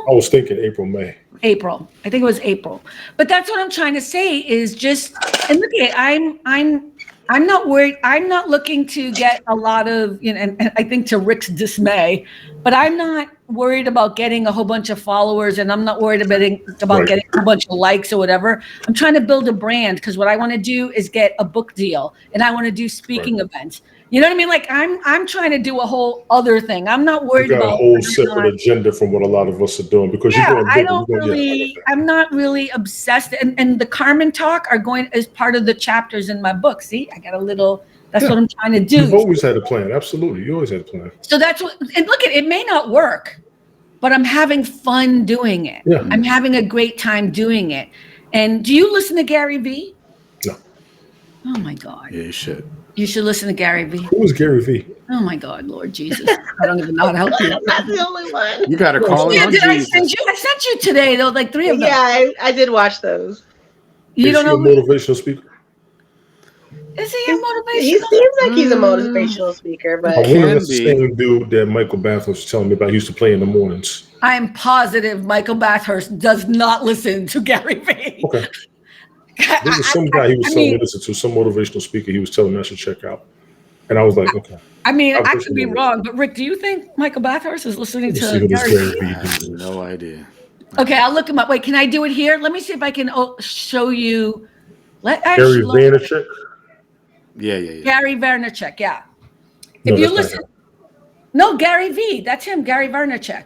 I was thinking April, May. April. I think it was April. But that's what I'm trying to say is just, and look at, I'm not worried. I'm not looking to get a lot of, and I think to Rick's dismay, but I'm not worried about getting a whole bunch of followers, and I'm not worried about Right. getting a bunch of likes or whatever. I'm trying to build a brand because what I want to do is get a book deal, and I want to do speaking events. You know what I mean? Like I'm trying to do a whole other thing. I'm not You worried got a about whole separate agenda from what a lot of us are doing because yeah, you're going I big. don't really, I'm not really obsessed. And the Carmen talk are going as part of the chapters in my book. See, I got a little, that's what I'm trying to do. You've always had a plan. Absolutely. You always had a plan. So that's what, and look, it may not work, but I'm having fun doing it. Yeah. I'm having a great time doing it. And do you listen to Gary Vee? No. Oh my God. Yeah, you should. You should listen to Gary Vee. Who was Gary Vee? Oh my God, Lord Jesus. I don't even know how to help you. I'm not the only one. You got to call it Yeah, on did I Jesus. send you? I sent you today, though, like 3 of them. Yeah, I did watch those. You Is don't he a know? motivational speaker? Is he a motivational? He seems like he's a motivational speaker, I but wonder Can if that's the be. same dude that Michael Bathurst was telling me about. He used to play in the mornings. I'm positive Michael Bathurst does not listen to Gary Vee. Okay. There was some guy he was telling me to listen to, some motivational speaker he was telling me I should check out. And I was like, okay. I mean, I'm I pushing could be it. wrong, but Rick, do you think Michael Bathurst is listening Let's see to who this Gary Vee? Gary I have Vee is. no idea. Okay, I'll look him up. Wait, can I do it here? Let me see if I can show you. Gary Actually, Vaynerchuk? Yeah. Gary Vaynerchuk, yeah. No, If you that's not listen, him. no, Gary Vee, that's him, Gary Vaynerchuk.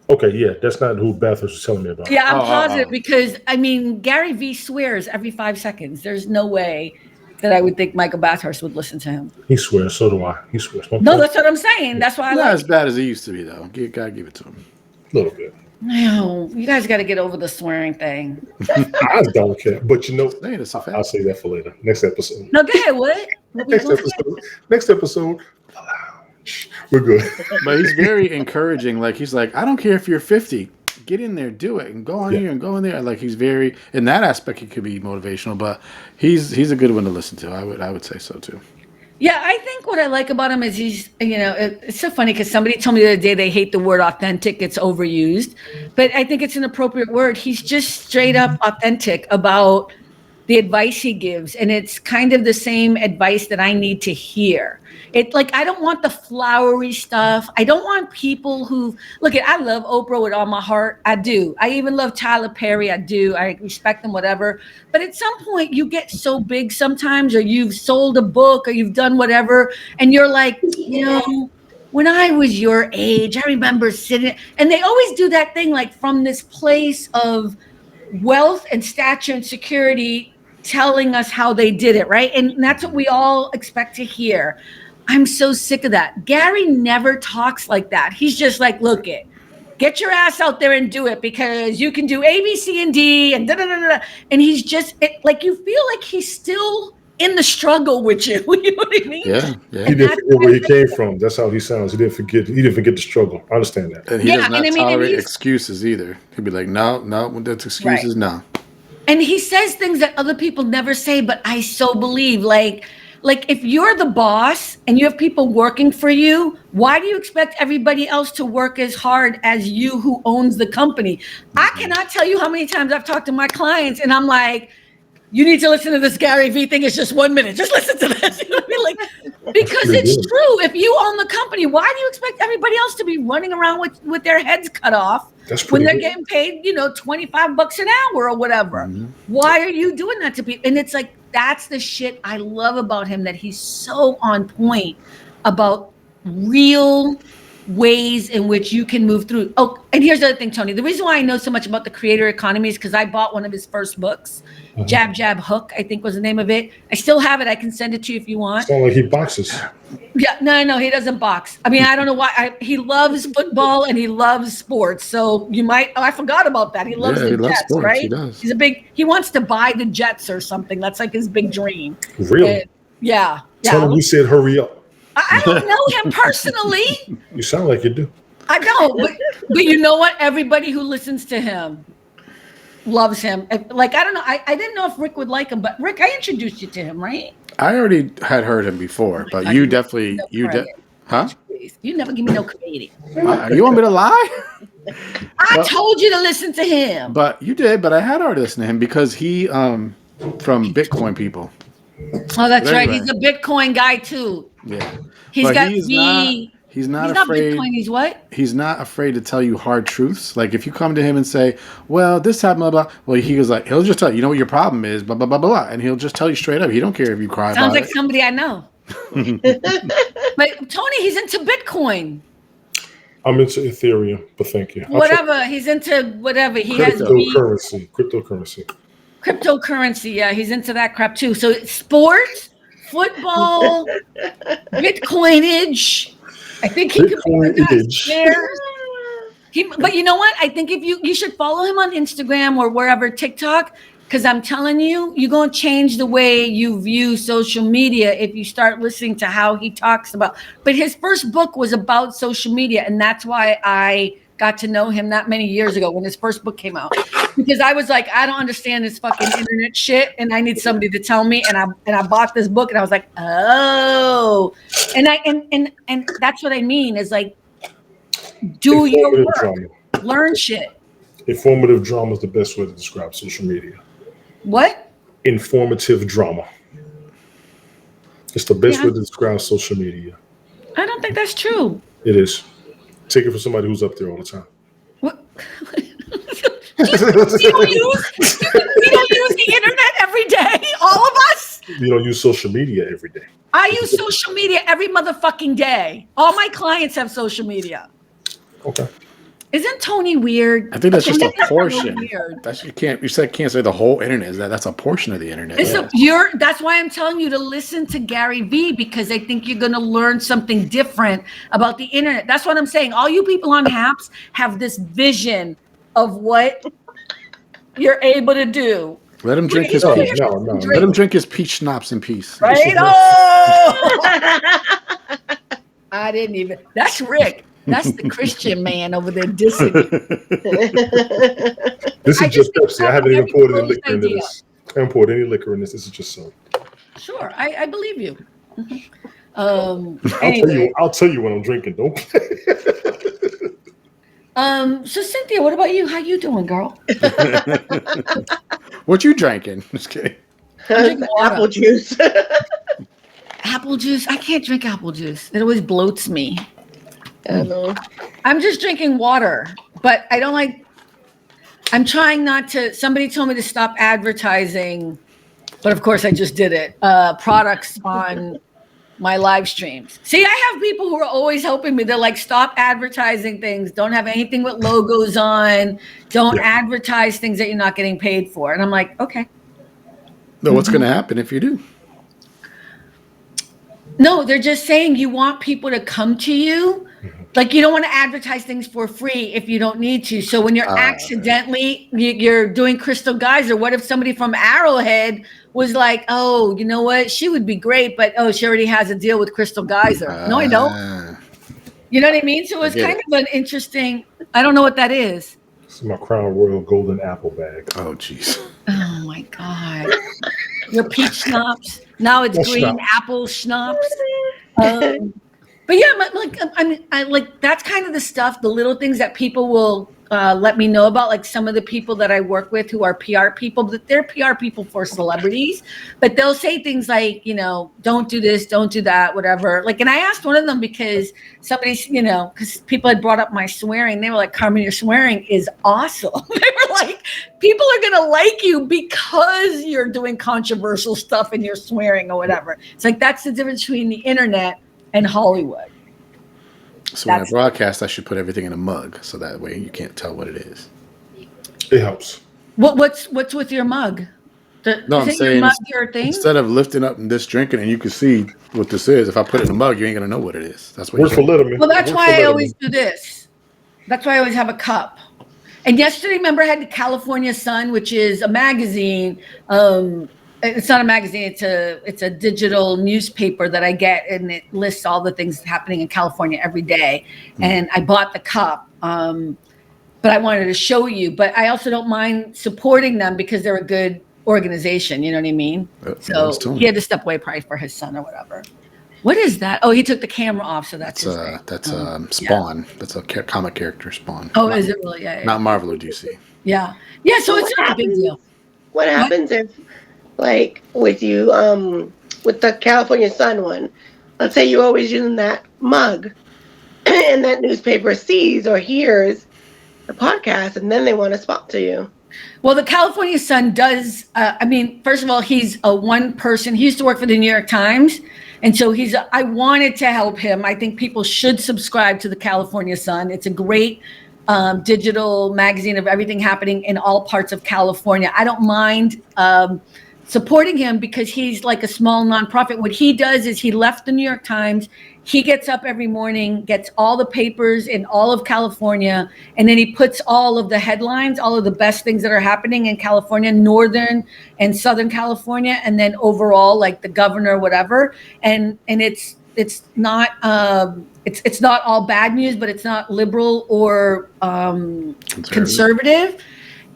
Okay, yeah, that's not who Bathurst was telling me about. Yeah, I'm Oh. positive because I mean, Gary Vee swears every 5 seconds. There's no way that I would think Michael Bathurst would listen to him. He swears, so do I. He swears. No, that's what I'm saying. That's why I Not like. as bad as it used to be, though. Gotta give it to him. A little bit. No, you guys got to get over the swearing thing. I don't care. But you know, Hey, that's a fact. I'll say that for later. Next episode. No, go ahead. What? What were you Next gonna say? episode. Next episode. The lounge. We're good. But he's very encouraging. Like, he's like, I don't care if you're 50. Get in there, do it, and go on here and go in there. Like, he's very, in that aspect, he could be motivational, but he's a good one to listen to. I would say so too. Yeah, I think what I like about him is he's, it's so funny because somebody told me the other day they hate the word authentic. It's overused, but I think it's an appropriate word. He's just straight up authentic about the advice he gives. And it's kind of the same advice that I need to hear. It like, I don't want the flowery stuff. I don't want people who I love Oprah with all my heart. I do. I even love Tyler Perry. I do. I respect them, whatever. But at some point you get so big sometimes, or you've sold a book or you've done whatever. And you're like, when I was your age, I remember sitting, and they always do that thing, like from this place of wealth and stature and security, telling us how they did it, right? And that's what we all expect to hear. I'm so sick of that. Gary never talks like that. He's just like, look it, get your ass out there and do it because you can do A, B, C, and D, and da da da da. And he's just like, you feel like he's still in the struggle with you. You know what I mean? Yeah. He didn't forget where he came from. That's how he sounds. He didn't forget the struggle. I understand that. And he does not and tolerate he's- excuses either. He'd be like, no, that's excuses, no. And he says things that other people never say, but I so believe. Like if you're the boss and you have people working for you, why do you expect everybody else to work as hard as you who owns the company? I cannot tell you how many times I've talked to my clients and I'm like, you need to listen to this Gary Vee thing. It's just 1 minute. Just listen to this. You know what I mean? Like, because it's true. If you own the company, why do you expect everybody else to be running around with their heads cut off when they're getting paid, $25 an hour or whatever? Mm-hmm. Why are you doing that to people? And it's like, that's the shit I love about him, that he's so on point about real ways in which you can move through. Oh, and here's the other thing, Tony. The reason why I know so much about the creator economy is because I bought one of his first books, Jab, Jab, Hook, I think was the name of it. I still have it. I can send it to you if you want. It's not like he boxes. Yeah, no, he doesn't box. I mean, I don't know why. He loves football and he loves sports. So you might, I forgot about that. He loves the Jets, sports. right? He does. He wants to buy the Jets or something. That's like his big dream. Really? Yeah. Tell him we said hurry up. I don't know him personally. You sound like you do. I don't, but you know what? Everybody who listens to him loves him. Like, I don't know. I didn't know if Rick would like him, but Rick, I introduced you to him, right? I already had heard him before, but you definitely huh? You never give me no credit. You want me to lie? I told you to listen to him. But you did. But I had already listened to him because he from Bitcoin people. Oh, that's right. He's a Bitcoin guy too. Yeah, He's but got he's not afraid. Bitcoin. He's what? He's not afraid to tell you hard truths. Like if you come to him and say, "Well, this happened," blah blah. Well, he goes like, he'll just tell you, you know what your problem is, blah blah blah blah, and he'll just tell you straight up. He don't care if you cry. Sounds about like somebody I know. But Tony, he's into Bitcoin. I'm into Ethereum, but thank you. Whatever. He's into whatever. He Cryptocurrency. Yeah, he's into that crap too. So sports, football, Bitcoinage. I think he could be shares. But you know what? I think if you should follow him on Instagram or wherever, TikTok, because I'm telling you, you're going to change the way you view social media if you start listening to how he talks about. But his first book was about social media, and that's why I got to know him that many years ago when his first book came out. Because I was like, I don't understand this fucking internet shit, and I need somebody to tell me. And I bought this book, and I was like, oh, and that's what I mean is like, do your work, drama. Learn shit. Informative drama is the best way to describe social media. What? Informative drama. It's the best way to describe social media. I don't think that's true. It is. Take it from somebody who's up there all the time. What? We don't use the internet every day. All of us. You don't use social media every day. I use social media every motherfucking day. All my clients have social media. Okay. Isn't Tony weird? I think that's just a portion. You can't say the whole internet. That's a portion of the internet. That's why I'm telling you to listen to Gary Vee, because I think you're going to learn something different about the internet. That's what I'm saying. All you people on Haps have this vision of what you're able to do. Let him drink his peach. Let him drink his peach schnapps in peace. Right? Oh! I didn't even. That's Rick. That's the Christian man over there dissing. This is just Pepsi. I haven't even poured any liquor into this. I haven't poured any liquor in this. This is just soda. Sure, I believe you. I'll tell you when I'm drinking. Don't play. So Cynthia, what about you? How you doing, girl? What you drinking? Just kidding. Apple juice. Apple juice? I can't drink apple juice. It always bloats me. I know. I'm just drinking water, but I don't like. I'm trying not to. Somebody told me to stop advertising, but of course I just did it. Products on my live streams. See, I have people who are always helping me. They're like, stop advertising things. Don't have anything with logos on. Don't advertise things that you're not getting paid for. And I'm like, okay. No, what's going to happen if you do? No, they're just saying you want people to come to you. Like you don't want to advertise things for free if you don't need to. So when you're accidentally, you're doing Crystal Geyser, what if somebody from Arrowhead was like, oh, you know what? She would be great, but she already has a deal with Crystal Geyser. No, I don't. You know what I mean? So it's kind of an interesting, I don't know what that is. This is my Crown Royal Golden Apple bag. Oh, jeez. Oh my God. Your peach schnapps. Now it's green apple schnapps. But yeah, I like that's kind of the stuff, the little things that people will let me know about. Like some of the people that I work with who are PR people, but they're PR people for celebrities. But they'll say things like, don't do this, don't do that, whatever. Like, and I asked one of them because somebody's, because people had brought up my swearing. They were like, Carmen, your swearing is awesome. They were like, people are going to like you because you're doing controversial stuff and you're swearing or whatever. It's like, that's the difference between the internet and Hollywood. So when I broadcast, I should put everything in a mug, so that way you can't tell what it is. It helps. What's with your mug? I'm saying your mug your thing? Instead of lifting up and just drinking, and you can see what this is. If I put it in a mug, you ain't gonna know what it is. That's what. Well, that's why I always do this. That's why I always have a cup. And yesterday, remember, I had the California Sun, which is a magazine. It's not a magazine. It's a digital newspaper that I get, and it lists all the things happening in California every day. And I bought the cup, but I wanted to show you. But I also don't mind supporting them because they're a good organization. You know what I mean? That's So he had to step away probably for his son or whatever. What is that? Oh, he took the camera off, so that's his thing. That's Spawn. Yeah. That's a comic character, Spawn. Oh, is it really? Yeah. Not Marvel or DC. Yeah. So it's not a big deal. What happens if, like, with you, with the California Sun one, let's say you're always using that mug, and that newspaper sees or hears the podcast, and then they want to sponsor you? Well, the California Sun does. First of all, he's a one person. He used to work for the New York Times. And so I wanted to help him. I think people should subscribe to the California Sun. It's a great digital magazine of everything happening in all parts of California. I don't mind supporting him because he's like a small nonprofit. What he does is he left the New York Times. He gets up every morning, gets all the papers in all of California, and then he puts all of the headlines, all of the best things that are happening in California, Northern and Southern California, and then overall, like the governor, whatever. And it's not it's not all bad news, but it's not liberal or conservative.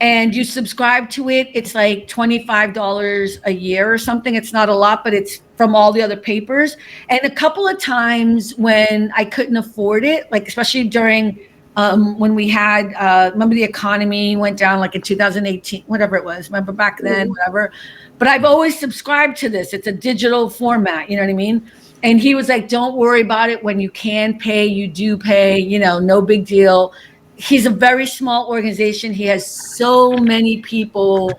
And you subscribe to it. It's like $25 a year or something. It's not a lot, but it's from all the other papers. And a couple of times when I couldn't afford it, like especially during when we had, remember the economy went down like in 2018, whatever it was, remember back then, whatever. But I've always subscribed to this. It's a digital format, you know what I mean? And he was like, don't worry about it. When you can pay, you do pay, no big deal. He's a very small organization. He has so many people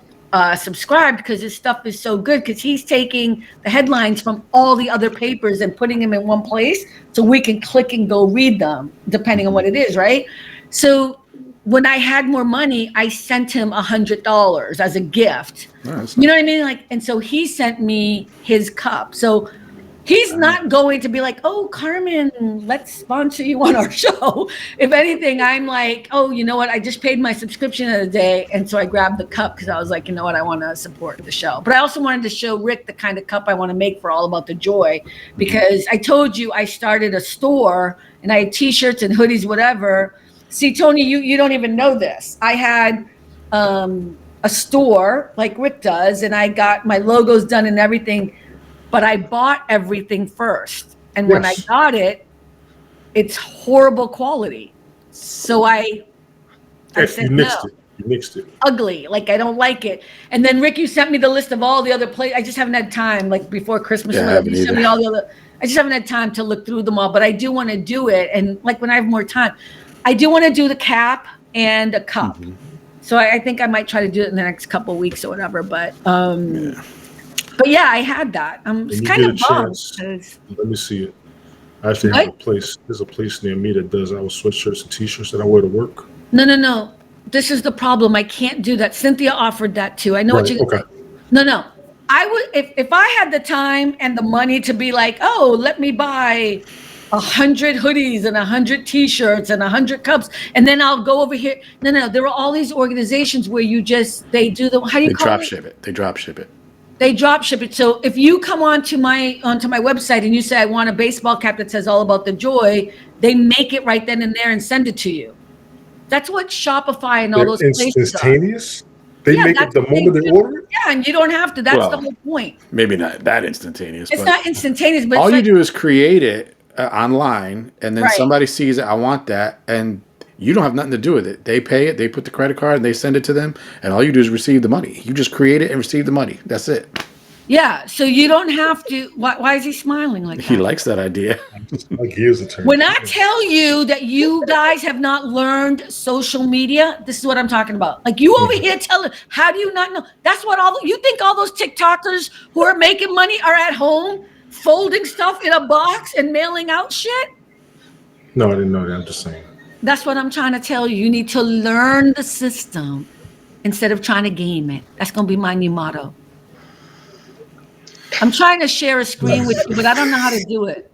subscribed because his stuff is so good, because he's taking the headlines from all the other papers and putting them in one place so we can click and go read them depending on what it is, right? So when I had more money, I sent him $100 as a gift. Nice. You know what I mean? Like, and so he sent me his cup. So he's not going to be like, oh, Carmen, let's sponsor you on our show. If anything, I'm like, oh, you know what? I just paid my subscription of the day. And so I grabbed the cup because I was like, you know what? I want to support the show. But I also wanted to show Rick the kind of cup I want to make for All About the Joy, because I told you I started a store and I had T-shirts and hoodies, whatever. See, Tony, you don't even know this. I had a store like Rick does, and I got my logos done and everything. But I bought everything first. And when I got it, it's horrible quality. So I said, you mixed it. Ugly. Like, I don't like it. And then Rick, you sent me the list of all the other places. I just haven't had time, like before Christmas. You sent me all the other. I just haven't had time to look through them all, but I do want to do it. And like when I have more time, I do want to do the cap and a cup. Mm-hmm. So I think I might try to do it in the next couple of weeks or whatever. But But yeah, I had that. I'm kind of bummed. Let me see it. I actually have a place. There's a place near me that does our sweatshirts and T-shirts that I wear to work. No. This is the problem. I can't do that. Cynthia offered that too. I know what you. Okay. No. I would if I had the time and the money to be like, oh, let me buy 100 hoodies and 100 T-shirts and 100 cups, and then I'll go over here. No. There are all these organizations where they do the. How do you call it? They drop ship it. They drop ship it. So if you come onto my website and you say, I want a baseball cap that says All About the Joy, they make it right then and there and send it to you. That's what Shopify and all those places instantaneous? They make it the moment they order it? Yeah, and you don't have to. That's the whole point. Maybe not that instantaneous. It's not instantaneous, but all you do is create it online, and then somebody sees it, I want that, and you don't have nothing to do with it. They pay it, they put the credit card, and they send it to them, and all you do is receive the money. You just create it and receive the money. That's it. Yeah, so you don't have to. Why is he smiling like that? He likes that idea. Like he is a turn. When I tell you that you guys have not learned social media, this is what I'm talking about. Like, you over here telling, how do you not know? That's what you think all those TikTokers who are making money are at home folding stuff in a box and mailing out shit? No, I didn't know that. I'm just saying. That's what I'm trying to tell you. You need to learn the system instead of trying to game it. That's going to be my new motto. I'm trying to share a screen with you, but I don't know how to do it.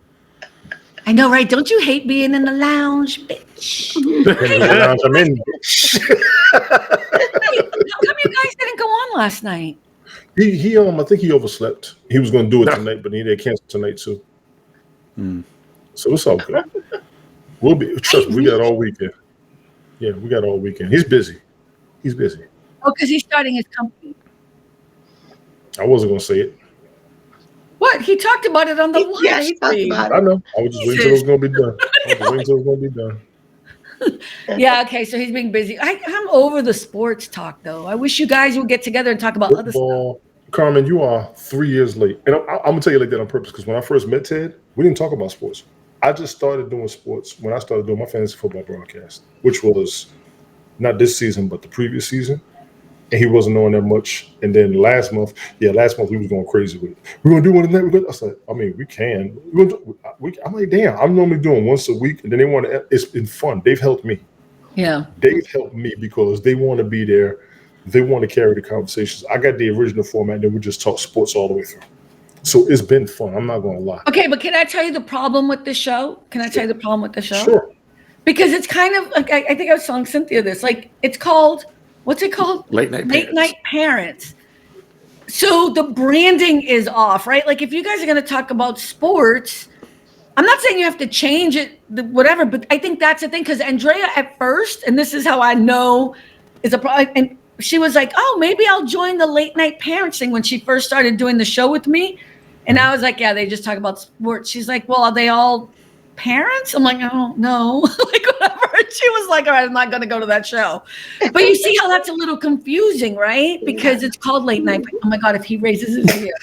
I know, right? Don't you hate being in the lounge, bitch? I'm in. How come you guys didn't go on last night? He I think he overslept. He was going to do it tonight, but he did cancel tonight too. So it's all good. We'll be. Trust me, we got all weekend. Yeah, we got all weekend. He's busy. Oh, because he's starting his company. I wasn't gonna say it. What? He talked about it on the live Yeah, he talked stream. about I it. know. I was just waiting till it was gonna be done. I was just waiting till it was gonna be done. Yeah, okay, so he's being busy. I'm over the sports talk, though. I wish you guys would get together and talk about other stuff. Football. Carmen, you are 3 years late. And I'm gonna tell you like that on purpose because when I first met Ted, we didn't talk about sports. I just started doing sports when I started doing my fantasy football broadcast, which was not this season, but the previous season. And he wasn't knowing that much. And then last month he was going crazy with it. We're gonna do one tonight. I said, I mean, we can. I'm like, damn, I'm normally doing once a week, and then they want to. It's been fun. They've helped me. Yeah. They've helped me because they want to be there. They want to carry the conversations. I got the original format, and then we just talk sports all the way through. So it's been fun. I'm not gonna lie. Okay, but can I tell you the problem with the show? Can I tell you the problem with the show? Sure. Because it's kind of like I think I was telling Cynthia this. Like it's called. What's it called? Late night parents. So the branding is off, right? Like if you guys are going to talk about sports, I'm not saying you have to change it, whatever, but I think that's the thing. Because Andrea at first, and this is how I know is a problem, and she was like, oh, maybe I'll join the late night parents thing when she first started doing the show with me. And I was like, yeah, they just talk about sports. She's like, well, are they all parents? I'm like, oh, no. Like whatever. She was like, all right, I'm not going to go to that show. But you see how that's a little confusing, right? Because it's called late night. Oh my God, if he raises his ear,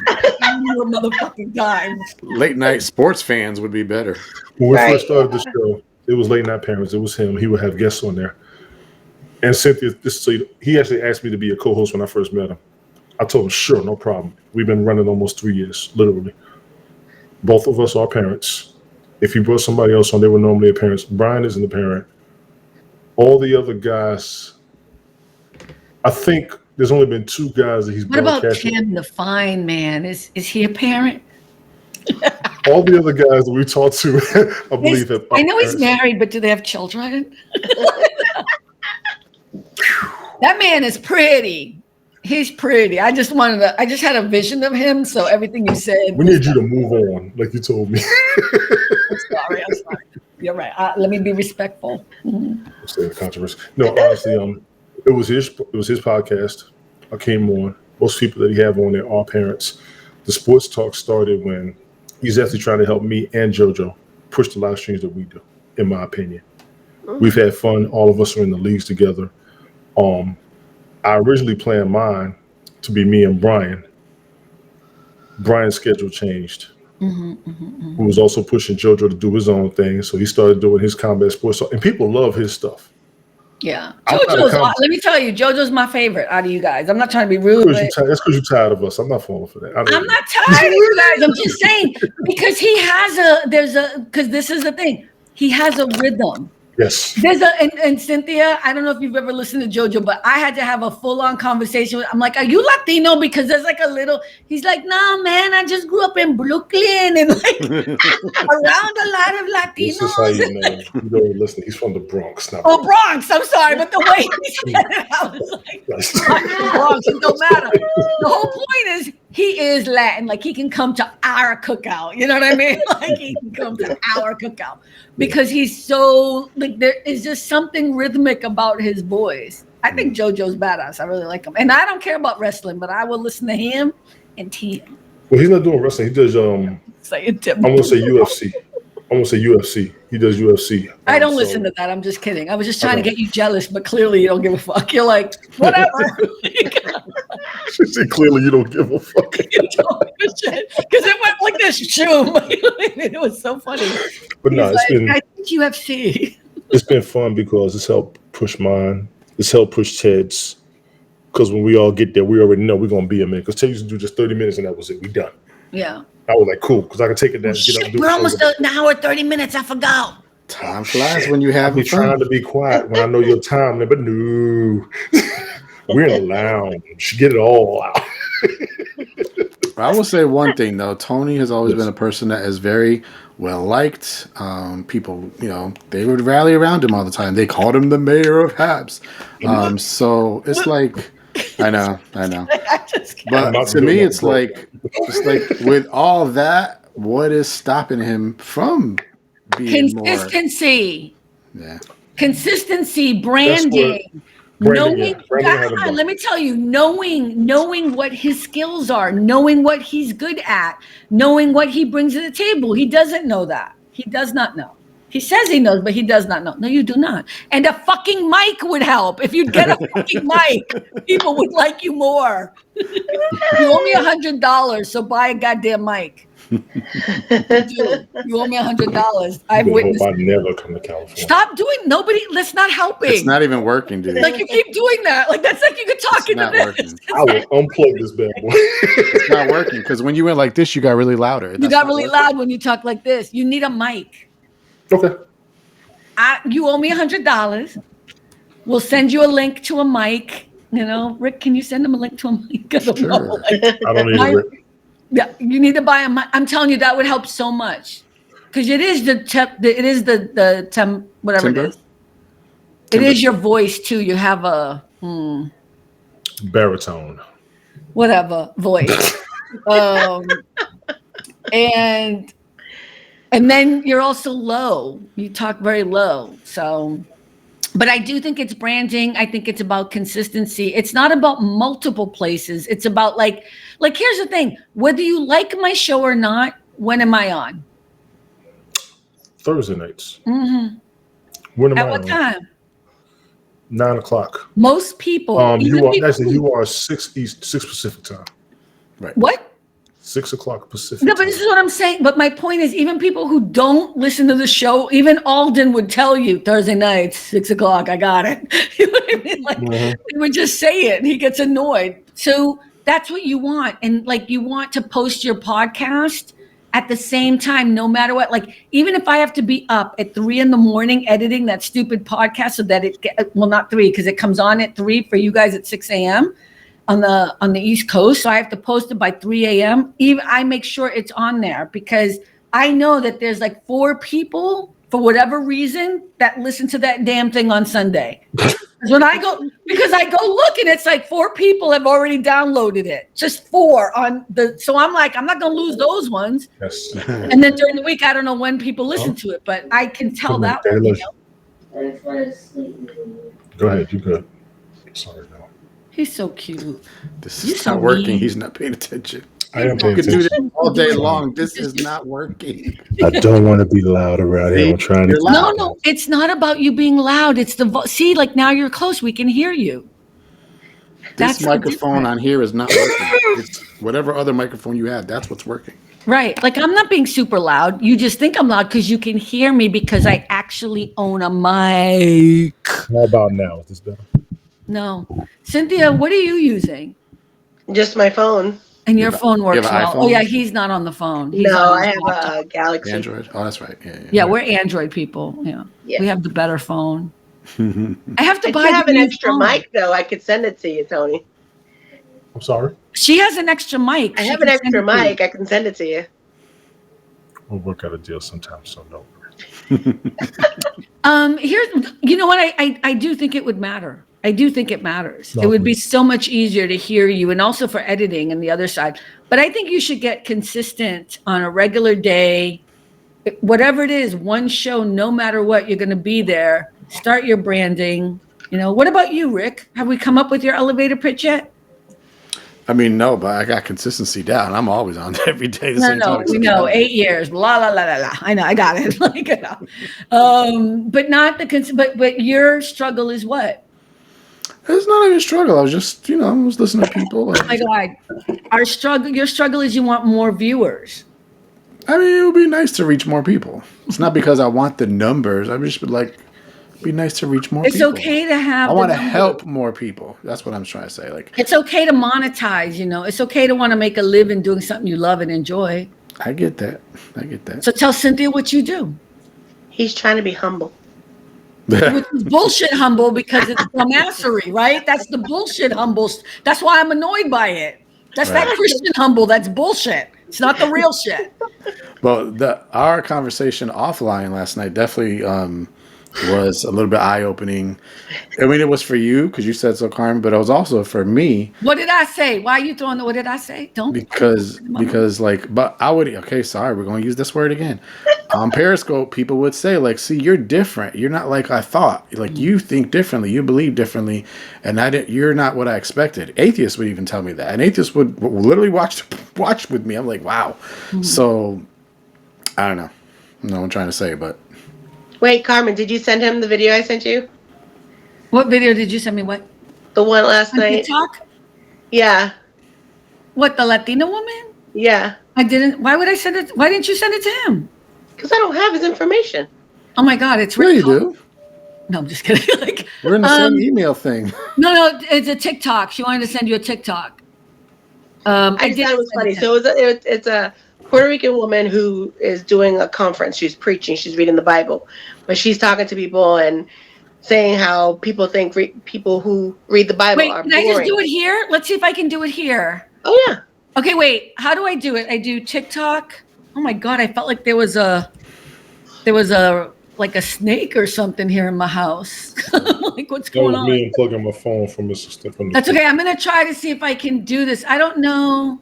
you're a motherfucking time. Late night sports fans would be better. When we first started the show, it was late night parents. It was him. He would have guests on there. And Cynthia, he actually asked me to be a co-host when I first met him. I told him, sure, no problem. We've been running almost 3 years, literally. Both of us are parents. If you brought somebody else on, they were normally a parent. Brian isn't a parent. All the other guys, I think there's only been 2 guys that he's What about broadcasted. Tim, the fine man? Is he a parent? All the other guys that we talked to, I believe have. I know he's married, but do they have children? That man is pretty. He's pretty. I just had a vision of him. So everything you said. We need you to move on, like you told me. I'm sorry. You're right. Let me be respectful. Stay in controversy. No, honestly, it was his podcast. I came on. Most people that he have on there are parents. The sports talk started when he's actually trying to help me and JoJo push the live streams that we do, in my opinion. We've had fun. All of us are in the leagues together. I originally planned mine to be me and Brian. Brian's schedule changed. Who was also pushing JoJo to do his own thing. So he started doing his combat sports. And people love his stuff. Yeah. Let me tell you, JoJo's my favorite out of you guys. I'm not trying to be rude. That's because you're tired of us. I'm not falling for that. I'm not tired of you guys. I'm just saying, because because this is the thing. He has a rhythm. Yes. And Cynthia, I don't know if you've ever listened to JoJo, but I had to have a full-on conversation with. I'm like, are you Latino? Because there's like a little. He's like, no, man, I just grew up in Brooklyn and like around a lot of Latinos. This is how you know. You don't listen. He's from the Bronx now. Oh, Bronx. I'm sorry, but the way he said it, I was like, Bronx. It don't matter. The whole point is he is Latin. Like he can come to our cookout. You know what I mean? Like he can come to our cookout because he's so. Like there is just something rhythmic about his voice. I think JoJo's badass. I really like him, and I don't care about wrestling, but I will listen to him and Tim. Well, he's not doing wrestling. He does. Say it, Tim. I'm gonna say UFC. He does UFC. I don't listen to that. I'm just kidding. I was just trying to get you jealous, but clearly you don't give a fuck. You're like whatever. She said, clearly you don't give a fuck. You don't give a shit because it went like this. Shoom. It was so funny. But no, I think UFC. It's been fun because it's helped push mine. It's helped push Ted's. Because when we all get there, we already know we're going to be a minute. Because Ted used to do just 30 minutes and that was it. We done. Yeah. I was like, cool. Because I can take it down. Get up and do we're almost an hour, 30 minutes. I forgot. Time flies when you have fun. Trying to be quiet when I know your time. But no. We're in a lounge. Get it all out. I will say one thing, though. Tony has always been a person that is very well liked. People, they would rally around him all the time. They called him the mayor of Habs. So it's like, I know. But to me, it's like with all that, what is stopping him from being consistency? More? Yeah. Consistency, branding. Let me tell you, knowing what his skills are, knowing what he's good at, knowing what he brings to the table. He doesn't know that. He does not know. He says he knows, but he does not know. No, you do not. And a fucking mic would help. If you'd get a fucking mic, people would like you more. You owe me $100, so buy a goddamn mic. You owe me $100. I've witnessed. I never come to California. Stop doing. That's not helping. It's not even working, dude. Like you keep doing that. Like that's like you could talk into this. Working. I will unplug this bad boy. It's not working because when you went like this, you got really louder. You got really loud when you talk like this. You need a mic. Okay. You owe me $100. We'll send you a link to a mic. You know, Rick, can you send him a link to a mic? I don't know. I don't need it. Yeah, you need to buy a mic. I'm telling you, that would help so much because it is whatever Timber? it is. It is your voice too. You have a baritone, whatever voice, and then you're also low. You talk very low, so. But I do think it's branding. I think it's about consistency. It's not about multiple places. It's about like here's the thing. Whether you like my show or not, when am I on? Thursday nights. Mm-hmm. When am I on? At what time? 9 o'clock. Most people. You are 6 Pacific time. Right. What? 6 o'clock Pacific. No, but this is what I'm saying. But my point is, even people who don't listen to the show, even Alden would tell you Thursday nights, 6 o'clock. I got it. You know what I mean? Like he would just say it. And he gets annoyed. So that's what you want, and like you want to post your podcast at the same time, no matter what. Like even if I have to be up at 3 a.m. editing that stupid podcast, so that not 3 because it comes on at 3 for you guys at 6 a.m. on the East Coast. So I have to post it by 3 a.m. Even I make sure it's on there because I know that there's like 4 people for whatever reason that listen to that damn thing on Sunday. Because I go look and it's like 4 people have already downloaded it. Just 4 so I'm like, I'm not gonna lose those ones. Yes. And then during the week, I don't know when people listen to it, but I can tell that one. You know? Go ahead, you good. Sorry, no. He's so cute. This is not working. He's not paying attention. I am paying You could do attention. this all day long. This is not working. I don't want to be loud around here. I'm trying to. No, it's not about you being loud. It's see, like now you're close. We can hear you. This microphone on here is not working. It's whatever other microphone you have. That's what's working. Right. Like I'm not being super loud. You just think I'm loud because you can hear me because I actually own a mic. How about now? Is this better? No. Cynthia, what are you using? Just my phone. And your phone works have an well. iPhone? Oh yeah, he's not on the phone. He's No, on I his have laptop. a Galaxy. Android. Oh, that's right. Yeah, we're Android people. Yeah. We have the better phone. I have to buy have the an new extra phone. mic though. I could send it to you, Tony. I'm sorry. She has an extra mic. I have an extra mic. I can send it to you. We'll work out a deal sometime, so don't worry. Here's, you know what? I do think it would matter. I do think it matters. It would be so much easier to hear you, and also for editing and the other side. But I think you should get consistent on a regular day, whatever it is, one show, no matter what, you're going to be there. Start your branding. You know, what about you, Rick? Have we come up with your elevator pitch yet? I mean, no, but I got consistency down. I'm always on every day. No, we know. 8 years. La la la la la. I know. I got it. Like, you know. But not the but your struggle is what? It's not even a struggle. I was just, I was listening to people. Oh my God. Your struggle is you want more viewers. I mean, it would be nice to reach more people. It's not because I want the numbers. I just would it'd be nice to reach more people. It's okay to have. I want to help more people. That's what I'm trying to say. Like, it's okay to monetize, It's okay to want to make a living doing something you love and enjoy. I get that. So tell Cynthia what you do. He's trying to be humble. Which is bullshit humble because it's dumbassery, right? That's the bullshit humble. That's why I'm annoyed by it. That's that Christian humble. That's bullshit. It's not the real shit. Well, our conversation offline last night definitely was a little bit eye-opening. I mean, it was for you because you said so, Carmen, but it was also for me. What did I say? Why are you throwing what did I say? Don't because but I would sorry, we're going to use this word again. on Periscope, people would say, like, see, you're different. You're not like I thought. Like, you think differently. You believe differently. And you're not what I expected. Atheists would even tell me that. And atheists would literally watch with me. I'm like, wow. So, I don't know. No, I'm trying to say, but. Wait, Carmen, did you send him the video I sent you? What video did you send me? What? The one last On night? TikTok? Yeah. What, the Latina woman? Yeah. I didn't. Why would I send it? Why didn't you send it to him? Because I don't have his information. Oh my God, it's Yeah, really you do. No, I'm just kidding. Like, We're in the same email thing. No, it's a TikTok. She wanted to send you a TikTok. I just thought it was funny. So it's a Puerto Rican woman who is doing a conference. She's preaching. She's reading the Bible, but she's talking to people and saying how people think people who read the Bible are Wait, can boring. I just do it here? Let's see if I can do it here. Oh yeah. Okay, wait. How do I do it? I do TikTok. Oh my God, I felt like there was a like a snake or something here in my house. Like, what's That going was on? me unplugging my phone from Mr. Stephen. That's okay. I'm gonna try to see if I can do this. I don't know.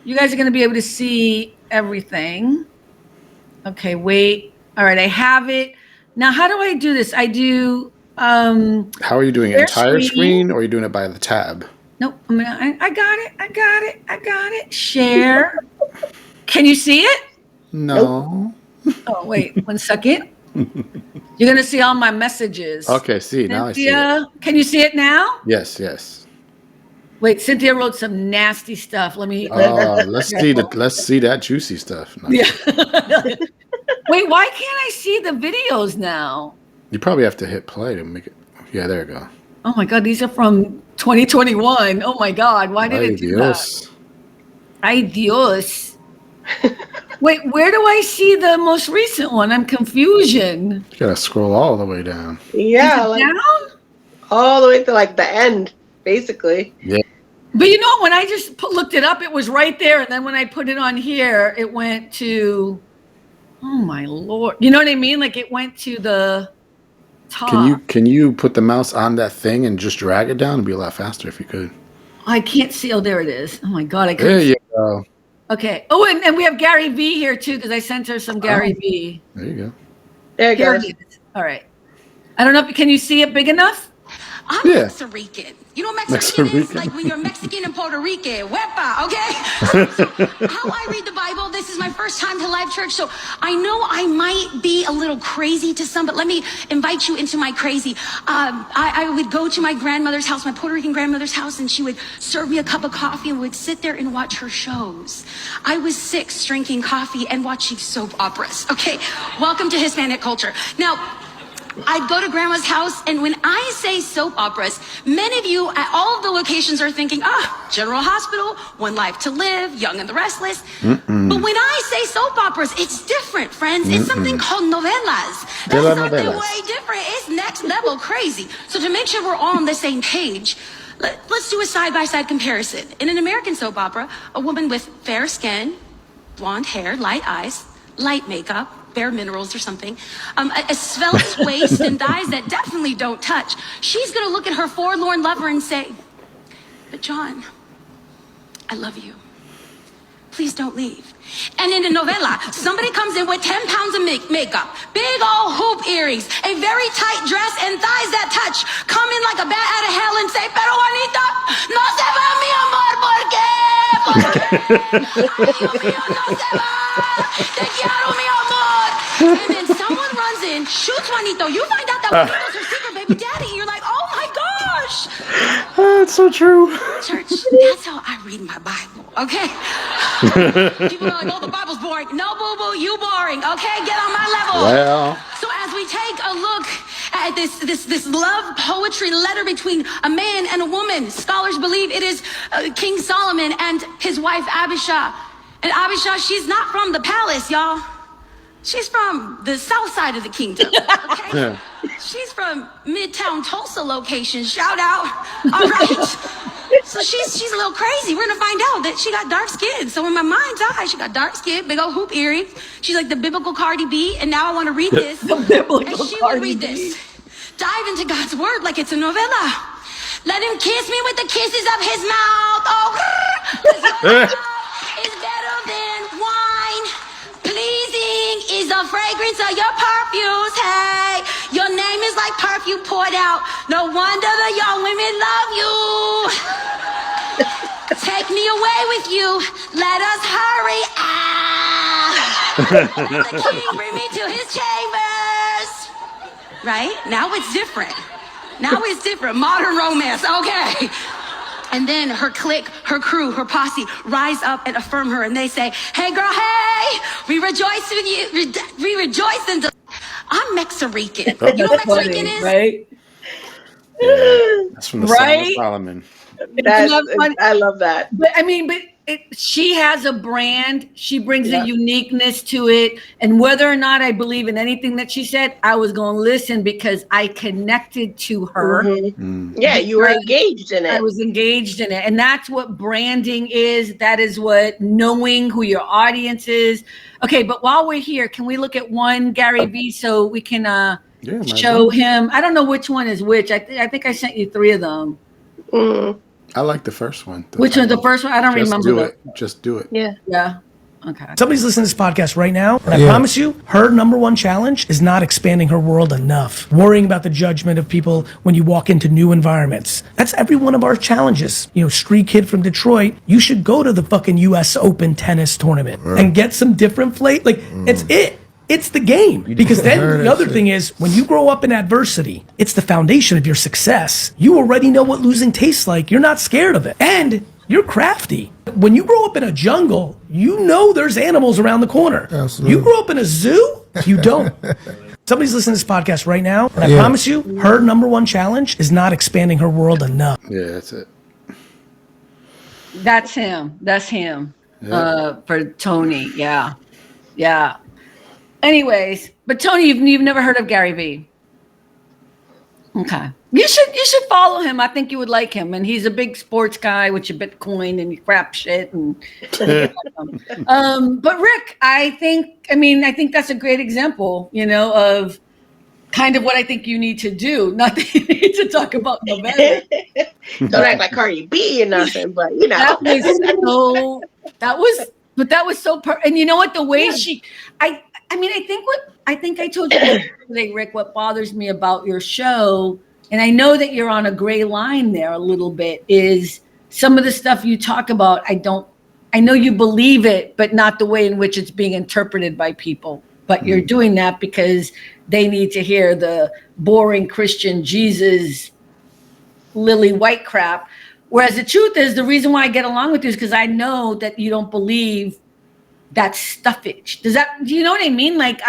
You guys are gonna be able to see everything. Okay, wait. All right, I have it. Now, how do I do this? I do. How are you doing it? Share Entire screen. screen, or are you doing it by the tab? Nope. I got it. Share. Can you see it? No. Oh, wait. 1 second. You're gonna see all my messages. Okay, see, now I see it. Cynthia, can you see it now? Yes. Wait, Cynthia wrote some nasty stuff. Let's see that juicy stuff. No, yeah. Wait, why can't I see the videos now? you probably have to hit play to make it. Yeah, there you go. Oh my God, these are from 2021. Oh my God, why did it do that? Ay Dios. Wait, where do I see the most recent one? I'm confusion. You gotta scroll all the way down. Yeah, like down? all the way to like the end, basically. Yeah. But you know, when I just looked it up, it was right there. And then when I put it on here, it went to, oh my Lord. You know what I mean? Like it went to the top. Can you put the mouse on that thing and just drag it down? It'd be a lot faster if you could. I can't see. Oh, there it is. Oh my God. I couldn't There see. you go. Okay. Oh, and we have Gary V here too, because I sent her some Gary V. There you go. There it Here goes. it is. All right. I don't know. Can you see it big enough? I'm Yeah. Mexican. You know what Mexican is? Mexican. Like when you're Mexican and Puerto Rican. Wepa, okay? So how I read the Bible, this is my first time to live church, so I know I might be a little crazy to some, but let me invite you into my crazy. I would go to my grandmother's house, my Puerto Rican grandmother's house, and she would serve me a cup of coffee and would sit there and watch her shows. I was 6 drinking coffee and watching soap operas, okay? Welcome to Hispanic culture. Now, I'd go to grandma's house, and when I say soap operas, many of you at all of the locations are thinking, General Hospital, One Life to Live, Young and the Restless. But when I say soap operas, it's different, friends. It's something called novelas. That's something way different. It's next level crazy. So to make sure we're all on the same page, let's do a side-by-side comparison. In an American soap opera, a woman with fair skin, blonde hair, light eyes, light makeup, bare minerals or something, a svelte waist and thighs that definitely don't touch. She's gonna look at her forlorn lover and say, but John, I love you. Please don't leave. And in a novella, somebody comes in with 10 pounds of makeup, big old hoop earrings, a very tight dress, and thighs that touch, come in like a bat out of hell and say, pero Juanita, no se va mi amor, ¿por qué? Ay, Dios mío, no se va. Te quiero, mi amor. And then someone runs in, shoots Juanito. You find out that Juanito's her secret baby daddy. And you're like, oh my gosh. It's so true. Church, that's how I read my Bible, okay? People are like, oh, the Bible's boring. No, boo-boo, you boring, okay? Get on my level. Well. So as we take a look at this love poetry letter between a man and a woman, scholars believe it is King Solomon and his wife Abishai. And Abishai, she's not from the palace, y'all. She's from the south side of the kingdom, okay? Yeah. She's from Midtown Tulsa location. Shout out. All right. So she's a little crazy. We're gonna find out that she got dark skin. So in my mind's eye, she got dark skin, big old hoop earrings. She's like the biblical Cardi B, and now I want to read this. The biblical and she Cardi would read B. this. Dive into God's word like it's a novella. Let him kiss me with the kisses of his mouth. Oh, 'cause your love is better than wine. Pleasing is a fragrance of your perfumes. Hey, your name is like perfume poured out. No wonder the young women love you. Take me away with you. Let us hurry. Let the king bring me to his chambers. Right? Now it's different. Now it's different. Modern romance. Okay. And then her clique, her crew, her posse rise up and affirm her, and they say, "Hey, girl, hey, we rejoice with you. We rejoice in the." I'm Mexican. You know what Mexican is? Right? Yeah, that's from the Song of Right? Solomon. I love that. But I mean, she has a brand. She brings a uniqueness to it. And whether or not I believe in anything that she said, I was going to listen because I connected to her. Mm-hmm. Yeah, you were engaged in it. I was engaged in it. And that's what branding is. That is what knowing who your audience is. Okay, but while we're here, can we look at one Gary Vee so we can show him? I don't know which one is which. I think I sent you 3 of them. Mm. I like the first one. Which one's the first one? I don't remember. Just do it. Yeah. Yeah. Okay. Somebody's listening to this podcast right now, and I promise you, her number one challenge is not expanding her world enough, worrying about the judgment of people when you walk into new environments. That's every one of our challenges. You know, street kid from Detroit, you should go to the fucking US Open tennis tournament and get some different flavor. Like, it's it. It's the game. Because then the other thing is, when you grow up in adversity, it's the foundation of your success. You already know what losing tastes like. You're not scared of it. And you're crafty. When you grow up in a jungle, you know there's animals around the corner. Absolutely. You grow up in a zoo, you don't. Somebody's listening to this podcast right now, and I promise you, her number one challenge is not expanding her world enough. Yeah, that's it. That's him. That's him. Yeah. For Tony. Yeah. Yeah. Anyways, but Tony, you've never heard of Gary Vee. Okay. You should follow him. I think you would like him. And he's a big sports guy with your Bitcoin and your crap shit. And but Rick, I think that's a great example, of kind of what I think you need to do. Not that you need to talk about November. Don't act like Cardi B or nothing, but that was so and you know what, the way I think I told you today, Rick, what bothers me about your show, and I know that you're on a gray line there a little bit, is some of the stuff you talk about. I know you believe it, but not the way in which it's being interpreted by people. But you're doing that because they need to hear the boring Christian Jesus lily white crap. Whereas the truth is, the reason why I get along with you is because I know that you don't believe that stuffage. Do you know what I mean? Like,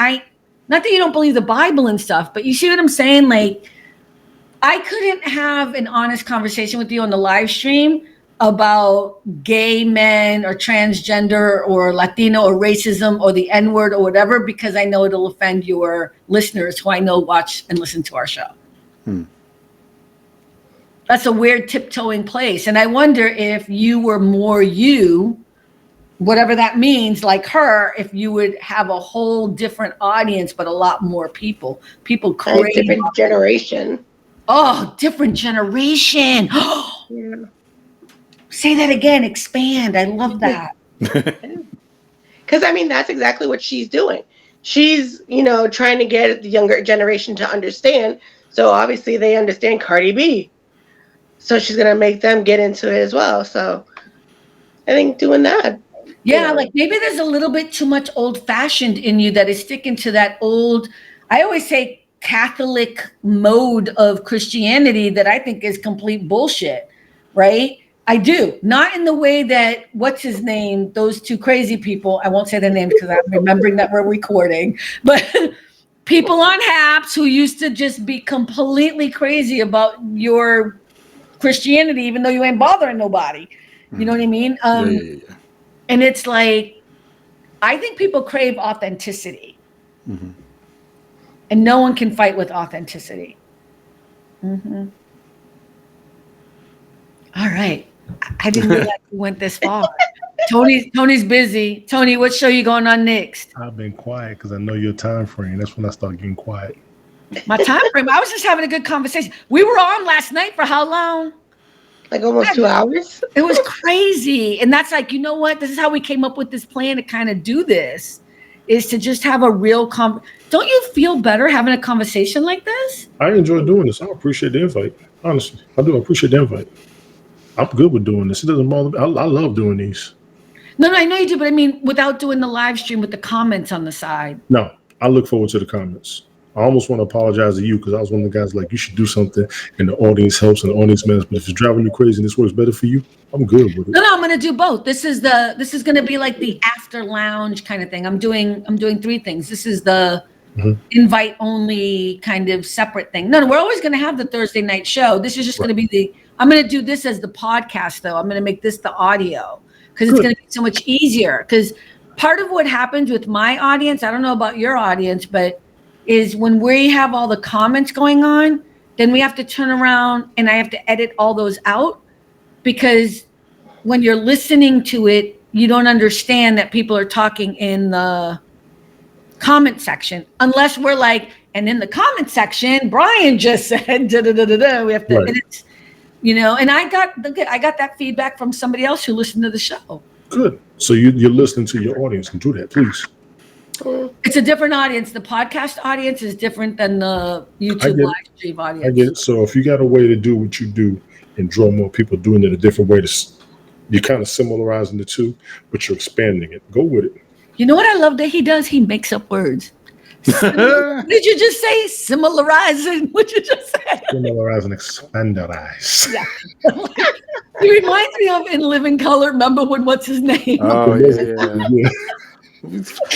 not that you don't believe the Bible and stuff, but you see what I'm saying? Like, I couldn't have an honest conversation with you on the live stream about gay men or transgender or Latino or racism or the N-word or whatever, because I know it'll offend your listeners who I know watch and listen to our show. That's a weird tiptoeing place. And I wonder if you were more you, whatever that means, like her, if you would have a whole different audience, but a lot more people crave. Different generation. Oh, different generation. Yeah. Say that again, expand. I love that. Because that's exactly what she's doing. She's, trying to get the younger generation to understand. So obviously they understand Cardi B. So she's going to make them get into it as well. So I think doing that. Yeah, like maybe there's a little bit too much old-fashioned in you that is sticking to that old, I always say Catholic mode of Christianity that I think is complete bullshit, right? I do. Not in the way that, what's his name, those two crazy people, I won't say their names because I'm remembering that we're recording, but people on Haps who used to just be completely crazy about your Christianity, even though you ain't bothering nobody. You know what I mean? Yeah. And it's like, I think people crave authenticity. Mm-hmm. And no one can fight with authenticity. Mm-hmm. All right. I didn't realize we went this far. Tony's busy. Tony, what show you going on next? I've been quiet because I know your time frame. That's when I start getting quiet. My time frame? I was just having a good conversation. We were on last night for how long? Like almost 2 hours. It was crazy. And that's like, you know what? This is how we came up with this plan to kind of do this. is to just have a real Don't you feel better having a conversation like this? I enjoy doing this. I appreciate the invite. Honestly, I do appreciate the invite. I'm good with doing this. It doesn't bother me. I love doing these. No, I know you do, but I mean, without doing the live stream with the comments on the side. No, I look forward to the comments. I almost want to apologize to you because I was one of the guys like, you should do something and the audience helps and the audience matters. But if it's driving you crazy and this works better for you, I'm good with it. No, I'm going to do both. This is going to be like the after lounge kind of thing. I'm doing 3 things. This is the invite only kind of separate thing. No, we're always going to have the Thursday night show. This is just going to be I'm going to do this as the podcast though. I'm going to make this the audio because it's going to be so much easier. Because part of what happens with my audience, I don't know about your audience, but is when we have all the comments going on, then we have to turn around and I have to edit all those out because when you're listening to it, you don't understand that people are talking in the comment section unless we're like, and in the comment section, Brian just said, da, da, da, da, da. We have to edit, and I got that feedback from somebody else who listened to the show. Good. So you're listening to your audience and do that, please. It's a different audience. The podcast audience is different than the YouTube live stream audience. I get it. So if you got a way to do what you do and draw more people doing it a different way, you're kind of similarizing the two, but you're expanding it. Go with it. You know what I love that he does? He makes up words. Did you just say similarizing? What you just say? Similarizing, expanderize. Yeah. He reminds me of In Living Color. Remember when what's his name? Oh yeah.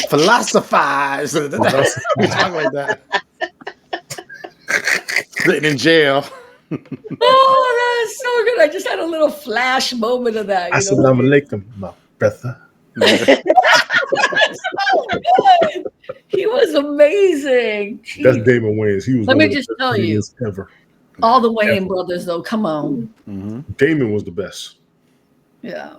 Philosophize. Talk like that. Sitting in jail. Oh, that is so good. I just had a little flash moment of that. Assalamu alaikum, my brother. So good. He was amazing. Jeez. That's Damon Wayans. He was. Let me just tell you, ever. all the Wayans brothers, though. Come on. Mm-hmm. Damon was the best. Yeah.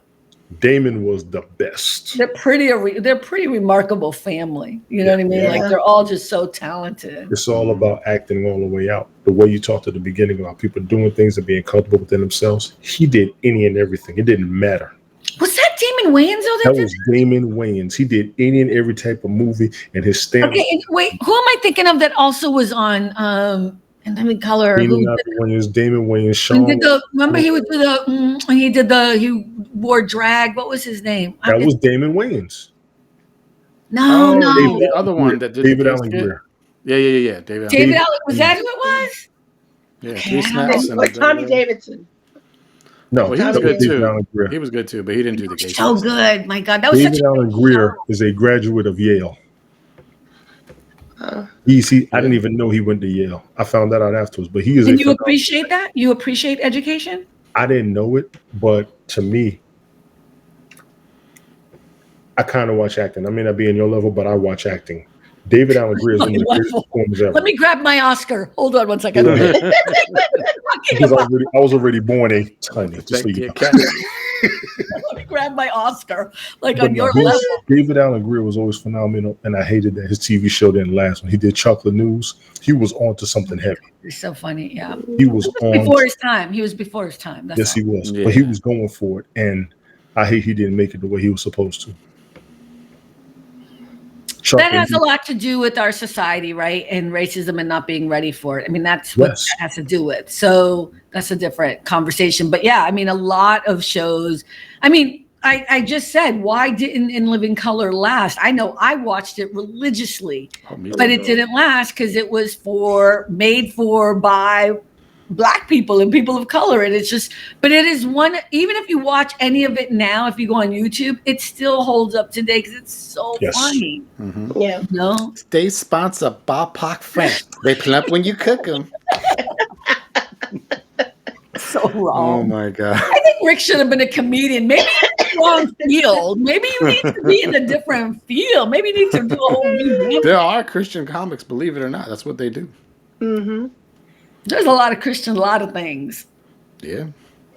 Damon was the best. They're pretty remarkable family. You know what I mean? Yeah. Like they're all just so talented. It's all about acting all the way out. The way you talked at the beginning about people doing things and being comfortable within themselves. He did any and everything. It didn't matter. Was that Damon Wayans? That was Damon Wayans. He did any and every type of movie, and his stand. Okay, wait. Who am I thinking of that also was on In Living Color? Damon Wayans, Sean. Remember he would do he wore drag. What was his name? That was Damon Wayans. No. The other one that did David Allen Greer. Yeah. David Allen. Was that who it was? Yeah, Okay, snaps Like Tommy Davidson. No, he was good David Allen too. He was good too, but he didn't do the gay So stuff. good. My God, that was David such a Allen Greer is a graduate of Yale. I didn't even know he went to Yale. I found that out afterwards. But he is. And you appreciate that? You appreciate education? I didn't know it, but to me, I kind of watch acting. I may not be in your level, but I watch acting. David Allen Greer is one of the greatest performers ever. Let me grab my Oscar. Hold on one second. Because I was already born a tiny. Just so you know. Let me grab my Oscar. On your level. David Allen Greer was always phenomenal, and I hated that his TV show didn't last. When he did Chocolate News, he was on to something heavy. He's so funny, yeah. He was on before his time. He was before his time. That's yes, all. he was. Yeah. But he was going for it, and I hate he didn't make it the way he was supposed to. That has a lot to do with our society, right? And racism and not being ready for it. I mean, that's what that has to do with. So that's a different conversation. But yeah, I mean, a lot of shows. I mean, I just said, why didn't In Living Color last? I know I watched it religiously, but it didn't last because it was made by Black people and people of color. And it's just, but it is one, even if you watch any of it now, if you go on YouTube, it still holds up today because it's so funny. Mm-hmm. Yeah. No? They sponsor Bapak French. They plump when you cook them. So wrong. Oh my God. I think Rick should have been a comedian. Maybe in the wrong field. Maybe you need to be in a different field. Maybe you need to do a whole new. There are Christian comics, believe it or not. That's what they do. Mm-hmm. There's a lot of Christian, a lot of things. Yeah.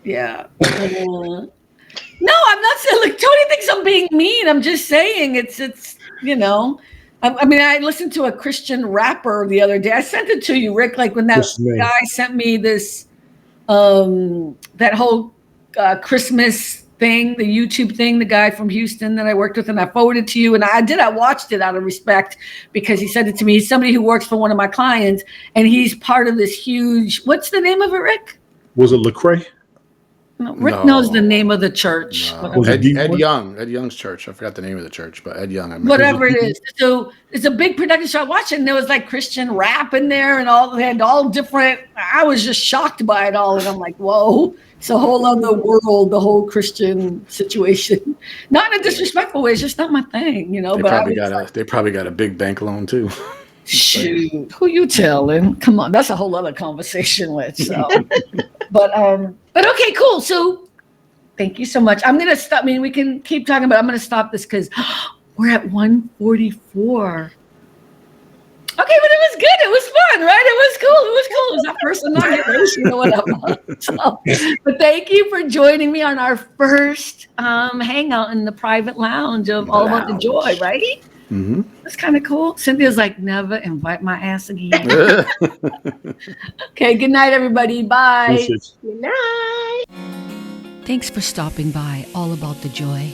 Yeah. No, I'm not saying, like, Tony thinks I'm being mean. I'm just saying it's I mean, I listened to a Christian rapper the other day. I sent it to you, Rick, like when that guy sent me this, that whole Christmas thing, the YouTube thing, the guy from Houston that I worked with, and I forwarded to you. And I watched it out of respect because he said it to me. He's somebody who works for one of my clients, and he's part of this huge, what's the name of it, Rick? Was it Lecrae? No, Rick knows the name of the church. No. Ed Young's church. I forgot the name of the church, but Ed Young. Whatever it is. So it's a big production. So I watched it, and there was like Christian rap in there, and they had all different. I was just shocked by it all, and I'm like, whoa, it's a whole other world, the whole Christian situation. Not in a disrespectful way. It's just not my thing, you know. They probably got a big bank loan too. Shoot, who you telling? Come on, that's a whole other conversation with. So, but okay, cool. So, thank you so much. I'm gonna stop. I mean, we can keep talking, but I'm gonna stop this because we're at 1:44. Okay, but it was good. It was fun, right? It was cool. It was cool. It was our first inauguration or whatever. So, but thank you for joining me on our first hangout in the private lounge of All About the Joy, right? Mm-hmm. That's kind of cool. Cynthia's like, never invite my ass again. Okay, good night, everybody. Bye. Good night. Thanks for stopping by All About the Joy.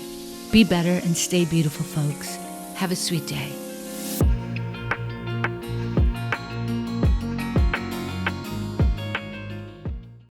Be better and stay beautiful, folks. Have a sweet day.